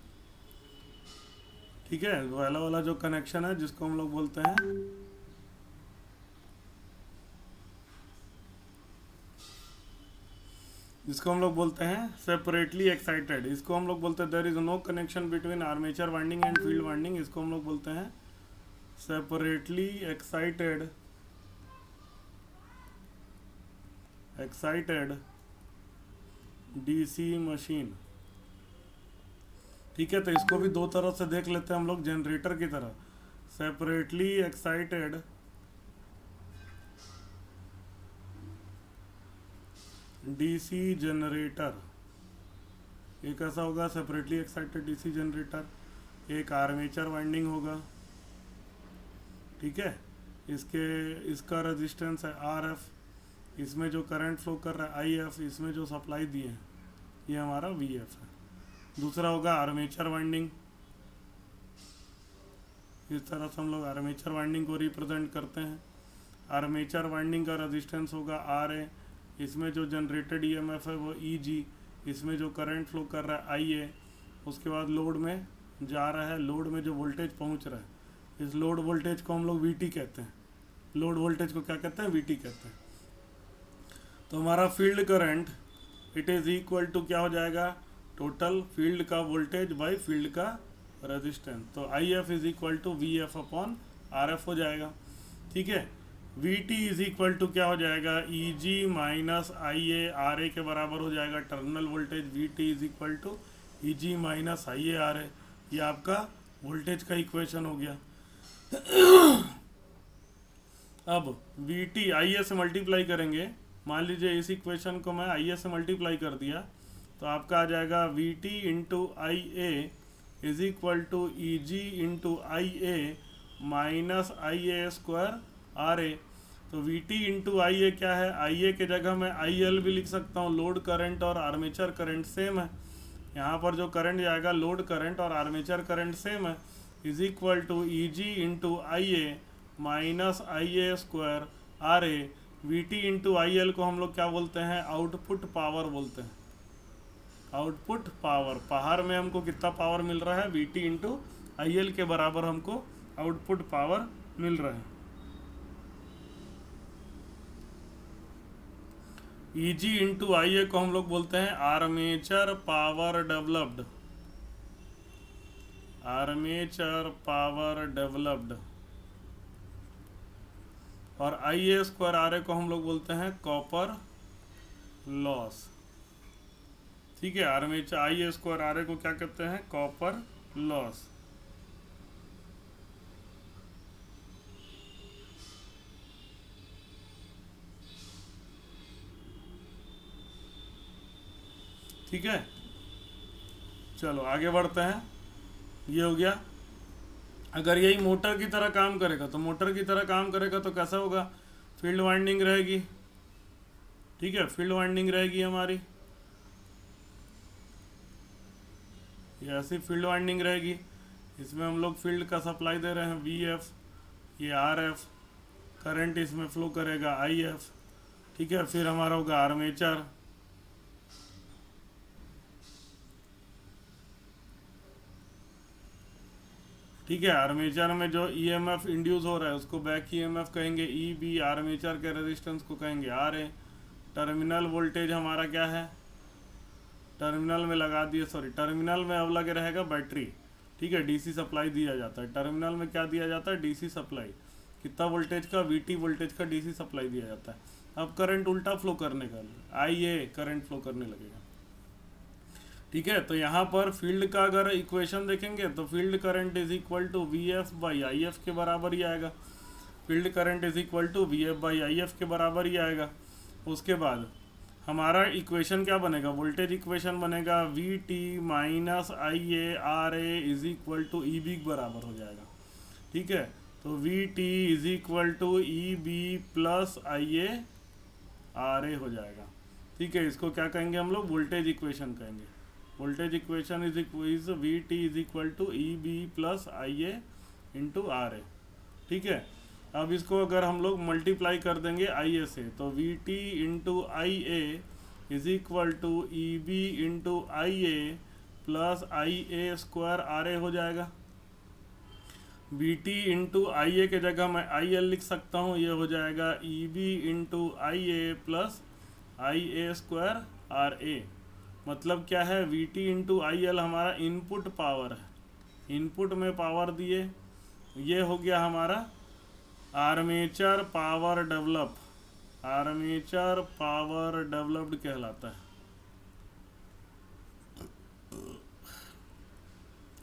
ठीक है, पहला वाला जो कनेक्शन है जिसको हम लोग बोलते हैं सेपरेटली एक्साइटेड। इसको हम लोग बोलते हैं there is no connection between armature winding and field winding. इसको हम लोग बोलते हैं सेपरेटली एक्साइटेड डीसी मशीन। ठीक है, तो इसको भी दो तरह से देख लेते हैं हम लोग, जनरेटर की तरह। सेपरेटली एक्साइटेड डीसी जनरेटर, ये कैसा होगा, सेपरेटली एक्साइटेड डीसी जनरेटर, एक आर्मेचर वाइंडिंग होगा। ठीक है, इसका रेजिस्टेंस है आर एफ, इसमें जो करंट फ्लो कर रहा है आई एफ, इसमें जो सप्लाई दिए हैं ये हमारा वी एफ है। दूसरा होगा आर्मेचर वाइंडिंग, इस तरह से हम लोग आर्मेचर वाइंडिंग को रिप्रेजेंट करते हैं। आर्मेचर वाइंडिंग का रेजिस्टेंस होगा आर ए, इसमें जो जनरेटेड ईएमएफ है वो ई जी, इसमें जो करंट फ्लो कर रहा है आई ए, उसके बाद लोड में जा रहा है, लोड में जो वोल्टेज पहुंच रहा है, इस लोड वोल्टेज को हम लोग वी टी कहते हैं। लोड वोल्टेज को क्या कहते हैं, वी टी कहते हैं। तो हमारा field current it is equal to क्या हो जाएगा, टोटल फील्ड का वोल्टेज बाई फील्ड का रेजिस्टेंस। तो I F is equal to V F upon R F हो जाएगा। ठीक है, V T is equal to क्या हो जाएगा, ई G minus I A R A के बराबर हो जाएगा terminal voltage. V T is equal to E G minus I A R A, ये आपका वोल्टेज का इक्वेशन हो गया। अब वी टी आई ए से मल्टीप्लाई करेंगे, मान लीजिए इस इक्वेशन को मैं आई ए से मल्टीप्लाई कर दिया तो आपका आ जाएगा V T into I A is equal to E G into I A minus I A square R A. तो V T into I A क्या है, आई ए के जगह मैं आई एल भी लिख सकता हूँ, लोड करंट और आर्मेचर करंट सेम है, यहाँ पर जो करंट जाएगा लोड करंट और आर्मेचर करंट सेम है, is equal to E G into I A minus I A square R A. V T into I L को हम लोग क्या बोलते हैं, आउटपुट पावर बोलते हैं। आउटपुट पावर, बाहर में हमको कितना पावर मिल रहा है, V T into I L के बराबर हमको आउटपुट पावर मिल रहा है। ई जी इंटू आई ए को हम लोग बोलते हैं armature power developed, armature power developed. और आई ए स्क्वायर आर ए को हम लोग बोलते हैं कॉपर लॉस। ठीक है, armature I A square R A को क्या कहते हैं, कॉपर लॉस। ठीक है, चलो आगे बढ़ते हैं। ये हो गया। अगर यही मोटर की तरह काम करेगा तो मोटर की तरह काम करेगा तो कैसा होगा, फील्ड वाइंडिंग रहेगी। ठीक है, फील्ड वाइंडिंग रहेगी हमारी, ये ऐसी फील्ड वाइंडिंग रहेगी। इसमें हम लोग फील्ड का सप्लाई दे रहे हैं वी एफ, ये आर एफ, करंट इसमें फ्लो करेगा आई एफ। ठीक है, फिर हमारा होगा आर्मेचर, ठीक है, आर्मेचर में जो ईएमएफ इंड्यूस हो रहा है उसको बैक ईएमएफ कहेंगे ई बी, आर्मेचर के रेजिस्टेंस को कहेंगे आर ए। टर्मिनल वोल्टेज हमारा क्या है, टर्मिनल में लगा दिए, सॉरी टर्मिनल में अब लगे रहेगा बैटरी। ठीक है, डीसी सप्लाई दिया जाता है, टर्मिनल में क्या दिया जाता है, डीसी सप्लाई, कितना वोल्टेज का, वीटी वोल्टेज का डीसी सप्लाई दिया जाता है। अब करंट उल्टा फ्लो करने का, आई ए करंट फ्लो करने लगेगा। ठीक है, तो यहाँ पर फील्ड का अगर इक्वेशन देखेंगे तो field current is equal to V F by I F के बराबर ही आएगा। Field current is equal to V F by I F के बराबर ही आएगा। उसके बाद हमारा इक्वेशन क्या बनेगा, वोल्टेज इक्वेशन बनेगा V T minus I A R A is equal to E B के बराबर हो जाएगा। ठीक है, तो V T is equal to E B plus I A R A हो जाएगा। ठीक है, इसको क्या कहेंगे हम लोग, वोल्टेज इक्वेशन कहेंगे। Voltage equation is V T is equal to E B plus I A into R A. ठीक है, अब इसको अगर हम लोग मल्टीप्लाई कर देंगे आई ए से तो V T into I A is equal to E B into I A plus I A square R A हो जाएगा। B T into I A के जगह मैं आई एल लिख सकता हूँ, ये हो जाएगा E B into I A plus I A square R A. मतलब क्या है, V T into I L हमारा इनपुट पावर है, इनपुट में पावर दिए, ये हो गया हमारा armature power develop, armature power developed कहलाता है।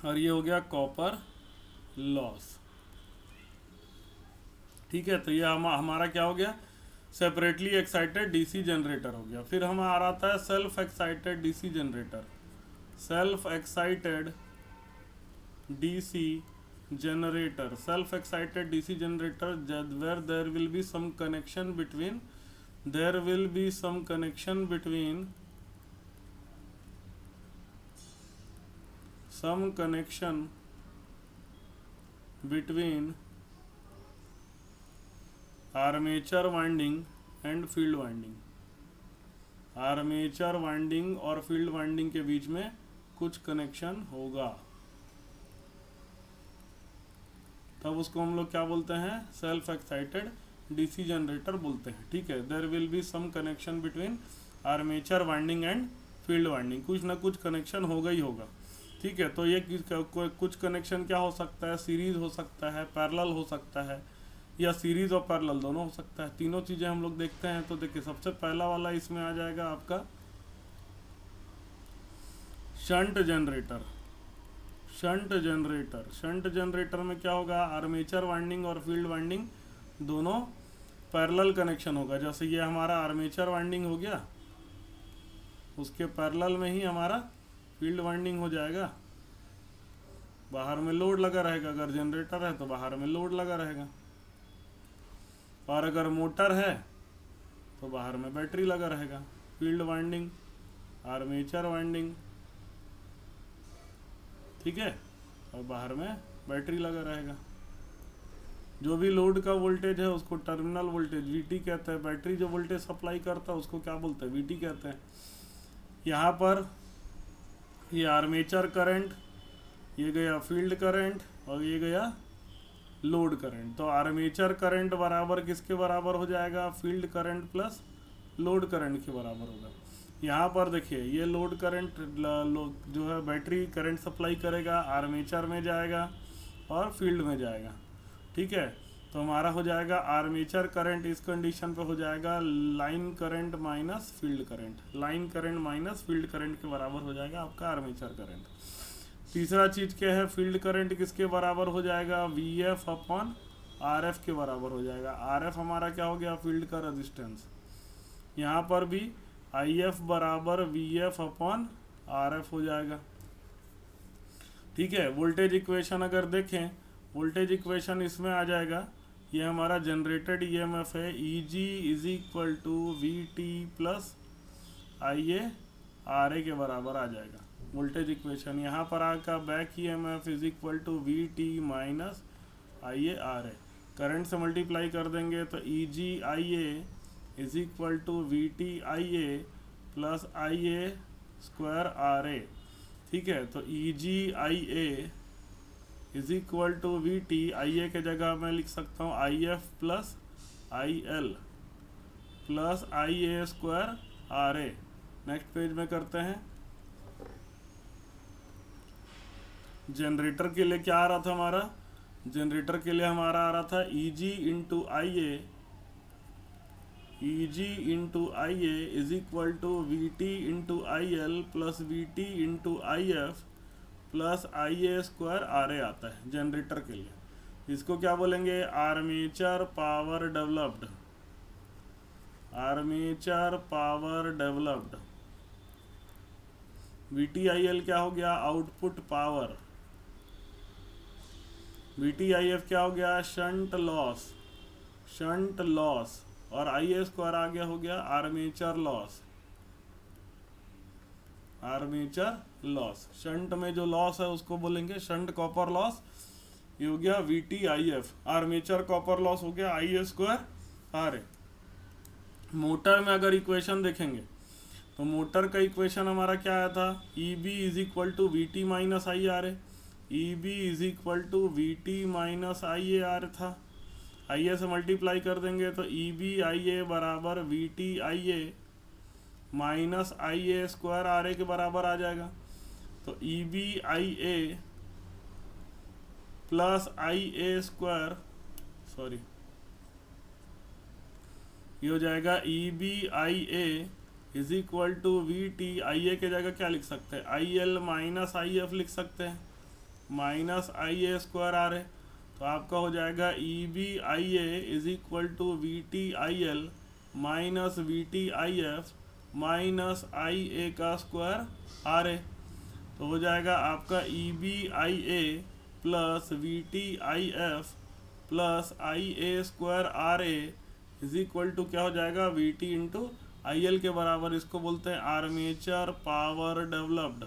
और ये हो गया कॉपर लॉस। ठीक है, तो ये हमारा क्या हो गया, सेपरेटली एक्साइटेड डीसी जनरेटर हो गया। फिर हमारा आता है self excited DC generator. Self excited DC generator, self excited DC generator where there will be some connection between, there will be some connection between, some connection between armature winding and field winding, armature winding और field winding के बीच में कुछ connection होगा, तब उसको हम लोग क्या बोलते हैं, सेल्फ एक्साइटेड डीसी जनरेटर बोलते हैं। ठीक है, there will be some connection between armature winding and field winding, कुछ ना कुछ कनेक्शन होगा ही होगा। ठीक है, तो ये कुछ कनेक्शन क्या हो सकता है, सीरीज हो सकता है, पैरेलल हो सकता है, या सीरीज और पैरेलल दोनों हो सकता है। तीनों चीज़ें हम लोग देखते हैं। तो देखिए सबसे पहला वाला इसमें आ जाएगा आपका शंट जनरेटर। शंट जनरेटर में क्या होगा, आर्मेचर वाइंडिंग और फील्ड वाइंडिंग दोनों पैरेलल कनेक्शन होगा। जैसे ये हमारा आर्मेचर वाइंडिंग हो गया, उसके पैरेलल में ही हमारा फील्ड वाइंडिंग हो जाएगा। बाहर में लोड लगा रहेगा, अगर जनरेटर है तो बाहर में लोड लगा रहेगा, और अगर मोटर है तो बाहर में बैटरी लगा रहेगा। फील्ड वाइंडिंग, आर्मेचर वाइंडिंग, ठीक है, और बाहर में बैटरी लगा रहेगा। जो भी लोड का वोल्टेज है उसको टर्मिनल वोल्टेज वीटी कहते हैं। बैटरी जो वोल्टेज सप्लाई करता है उसको क्या बोलते हैं, वीटी कहते हैं। यहाँ पर ये आर्मेचर करंट, ये गया फील्ड करंट, और ये गया लोड करंट। तो आर्मेचर करंट बराबर किसके बराबर हो जाएगा, field current plus load current के बराबर होगा। यहाँ पर देखिए ये लोड करंट जो है बैटरी करंट सप्लाई करेगा, आर्मेचर में जाएगा और फील्ड में जाएगा। ठीक है, तो हमारा हो जाएगा आर्मेचर करंट इस कंडीशन पे हो जाएगा line current minus field current. Line current minus field current के बराबर हो जाएगा आपका आर्मेचर करंट। तीसरा चीज़ क्या है, फील्ड करंट किसके बराबर हो जाएगा, we F upon R F के बराबर हो जाएगा। आर एफ हमारा क्या हो गया, फील्ड का रजिस्टेंस। यहाँ पर भी आई एफ बराबर we F upon R F हो जाएगा। ठीक है, वोल्टेज इक्वेशन अगर देखें, वोल्टेज इक्वेशन इसमें आ जाएगा, ये हमारा जनरेटेड ईएमएफ है, E G is equal to V T plus I A R A के बराबर आ जाएगा वोल्टेज इक्वेशन। यहाँ पर आका back EMF is equal to V T minus I A R A. Current से मल्टीप्लाई कर देंगे तो E G I A is equal to V T I A plus I A square R A. ठीक है, तो E G I A is equal to V T, I A के जगह मैं लिख सकता हूँ I F plus I L plus I A square R A. Next page में करते हैं। जनरेटर के लिए क्या आ रहा था हमारा, जनरेटर के लिए हमारा आ रहा था E G into I A, E G into I A is equal to V T into I L plus V T into I F plus I A square R A आता है generator के लिए। इसको क्या बोलेंगे, armature power developed. Armature power developed. V T I L क्या हो गया, output power. V T I F क्या हो गया, शंट लॉस। शंट लॉस, और आई ए स्क्वायर आगे हो गया armature loss. Armature loss, shunt में जो लॉस है उसको बोलेंगे शंट कॉपर लॉस। ये हो गया we T I F. Armature copper loss हो गया आई A square R A. Motor में अगर इक्वेशन देखेंगे तो मोटर का इक्वेशन हमारा क्या आया था, E B is equal to V T minus I R A. E B is equal to V T minus I A R था। आई ए से मल्टीप्लाई कर देंगे तो ई बी आई ए बराबर V T I A minus I A square R A के बराबर आ जाएगा। तो E B I A plus I A square, sorry ये हो जाएगा E B I A is equal to V T, I A के जगह क्या लिख सकते हैं, I L minus I F लिख सकते हैं, minus I A square R A. तो आपका हो जाएगा E B I A is equal to V T I L minus V T I F minus I A का स्क्वायर आर ए। तो हो जाएगा आपका E B I A plus V T I F plus I A square R A is equal to क्या हो जाएगा, V T into I L के बराबर। इसको बोलते हैं armature power developed.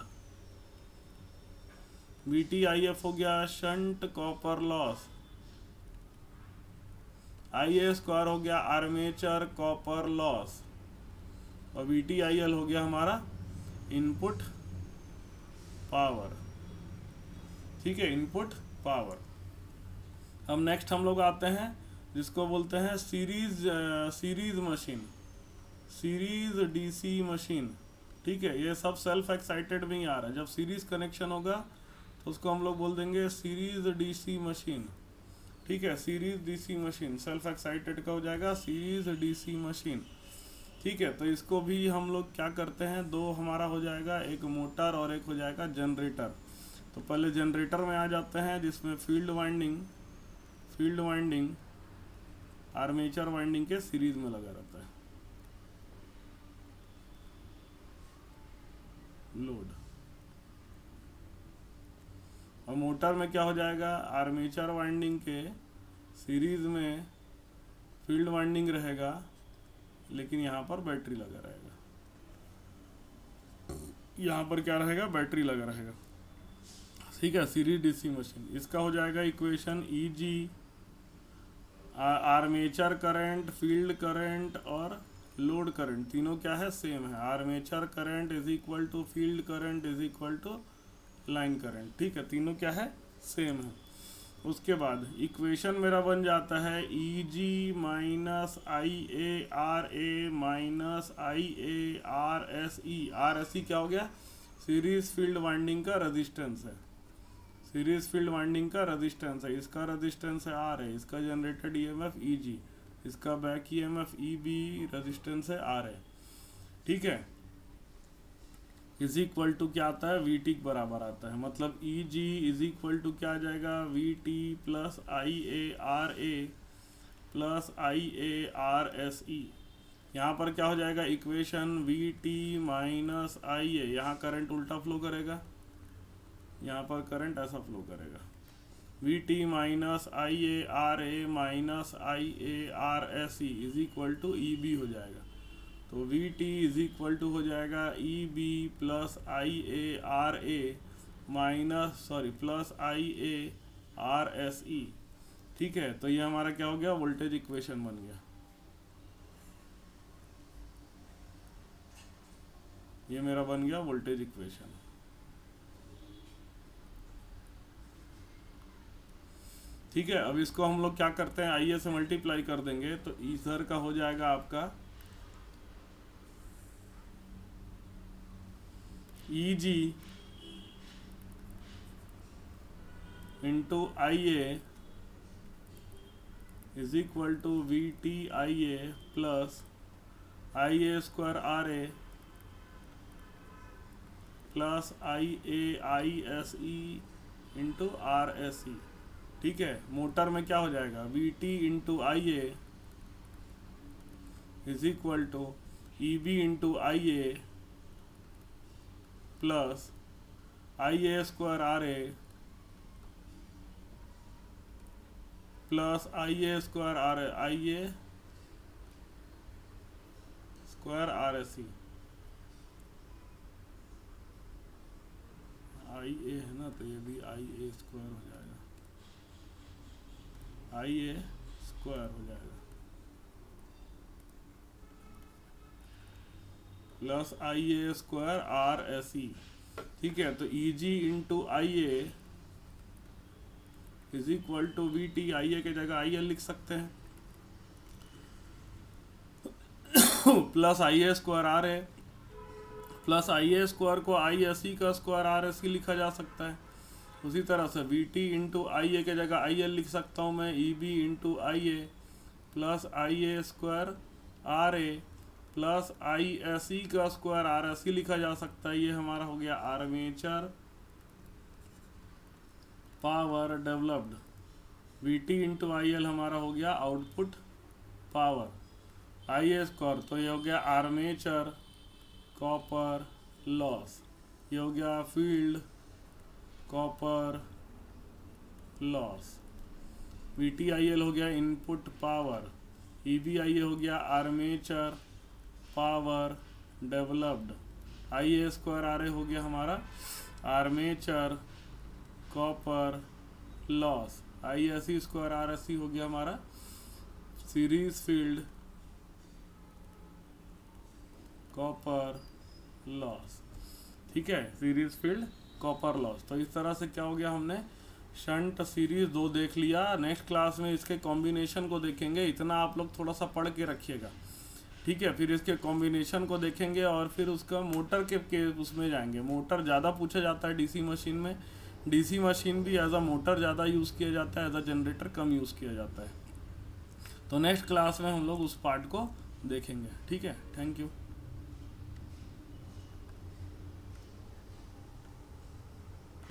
V T I F हो गया shunt copper loss, I A square हो गया आर्मेचर कॉपर लॉस, और वी टी आई एल हो गया हमारा इनपुट पावर। ठीक है, इनपुट पावर। अब नेक्स्ट हम लोग आते हैं जिसको बोलते हैं series machine, series DC machine. ठीक है, ये सब सेल्फ एक्साइटेड में ही आ रहा है। जब सीरीज कनेक्शन होगा तो उसको हम लोग बोल देंगे सीरीज डीसी मशीन। ठीक है, series DC machine self excited का हो जाएगा सीरीज डीसी मशीन। ठीक है, तो इसको भी हम लोग क्या करते हैं, दो हमारा हो जाएगा, एक मोटर और एक हो जाएगा जनरेटर। तो पहले जनरेटर में आ जाते हैं जिसमें फील्ड वाइंडिंग आर्मेचर वाइंडिंग के सीरीज में लगा रहता है। लोड। और मोटर में क्या हो जाएगा, आर्मेचर वाइंडिंग के सीरीज में फील्ड वाइंडिंग रहेगा, लेकिन यहाँ पर बैटरी लगा रहेगा। यहाँ पर क्या रहेगा, बैटरी लगा रहेगा। ठीक है, सीरीज डीसी मशीन। इसका हो जाएगा equation easy, armature current, field current और लोड करंट तीनों क्या है, सेम है। Armature current is equal to field current is equal to line current. ठीक है, तीनों क्या है, सेम है। उसके बाद इक्वेशन मेरा बन जाता है E G minus I A R A minus I A R S E. R S E क्या हो गया, सीरीज फील्ड वाइंडिंग का रेजिस्टेंस है। सीरीज फील्ड वाइंडिंग का रेजिस्टेंस है, इसका रेजिस्टेंस है आर है, इसका जनरेटेड ईएमएफ ई जी, इसका back EMF E B, resistance है आर है। ठीक है, इज इक्वल टू क्या आता है, वी टी के बराबर आता है। मतलब ई जी इज इक्वल टू क्या आ जाएगा, V T plus I A plus I A R S ई। यहाँ पर क्या हो जाएगा, equation we T minus I ए, यहाँ करंट उल्टा फ्लो करेगा, यहाँ पर करंट ऐसा फ्लो करेगा, V T minus I A minus I A R S E is equal to E B हो जाएगा। तो V T is equal to हो जाएगा E B plus I A R A plus I A R S E. ठीक है, तो ये हमारा क्या हो गया, वोल्टेज इक्वेशन बन गया। ये मेरा बन गया वोल्टेज इक्वेशन। ठीक है, अब इसको हम लोग क्या करते हैं, आई ए से मल्टीप्लाई कर देंगे तो इधर का हो जाएगा आपका E G into I A is equal to V T I A plus I A square R A plus I A I S E into R S E. ठीक है, मोटर में क्या हो जाएगा, V T into I A is equal to E B into I A plus I A square R A plus I A square R A, I A square R S ई। आई ए है ना, तो ये भी आई A square हो जाएगा, आई A square हो जाएगा plus I A square R S E. ठीक है, तो E G into I A is equal to V T, I A की जगह आई एल लिख सकते हैं, plus I A square R A plus I A square को I S E का स्क्वायर आर एस ई लिखा जा सकता है। उसी तरह से V T into I A के जगह आई एल लिख सकता हूँ मैं, E B into I A plus I A square R A plus I S E का स्क्वायर आर एस ई लिखा जा सकता है। ये हमारा हो गया armature power developed. V T into I L हमारा हो गया output power, I A square, तो ये हो गया आर्मेचर कॉपर लॉस, ये हो गया field copper loss. V T I L हो गया input power, E B I A हो गया armature power developed, I A square R A हो गया हमारा armature copper loss, I S E square R S E हो गया हमारा सीरीज फील्ड कॉपर लॉस। ठीक है, सीरीज फील्ड कॉपर लॉस। तो इस तरह से क्या हो गया, हमने शंट सीरीज 2 देख लिया। नेक्स्ट क्लास में इसके कॉम्बिनेशन को देखेंगे, इतना आप लोग थोड़ा सा पढ़ के रखिएगा। ठीक है। फिर इसके कॉम्बिनेशन को देखेंगे और फिर उसका मोटर के उसमें जाएंगे। मोटर ज़्यादा पूछा जाता है डीसी मशीन में, डीसी मशीन भी एज अ मोटर ज़्यादा यूज़ किया जाता है, एज अ जनरेटर कम यूज़ किया जाता है। तो नेक्स्ट क्लास में हम लोग उस पार्ट को देखेंगे। ठीक है, थैंक यू।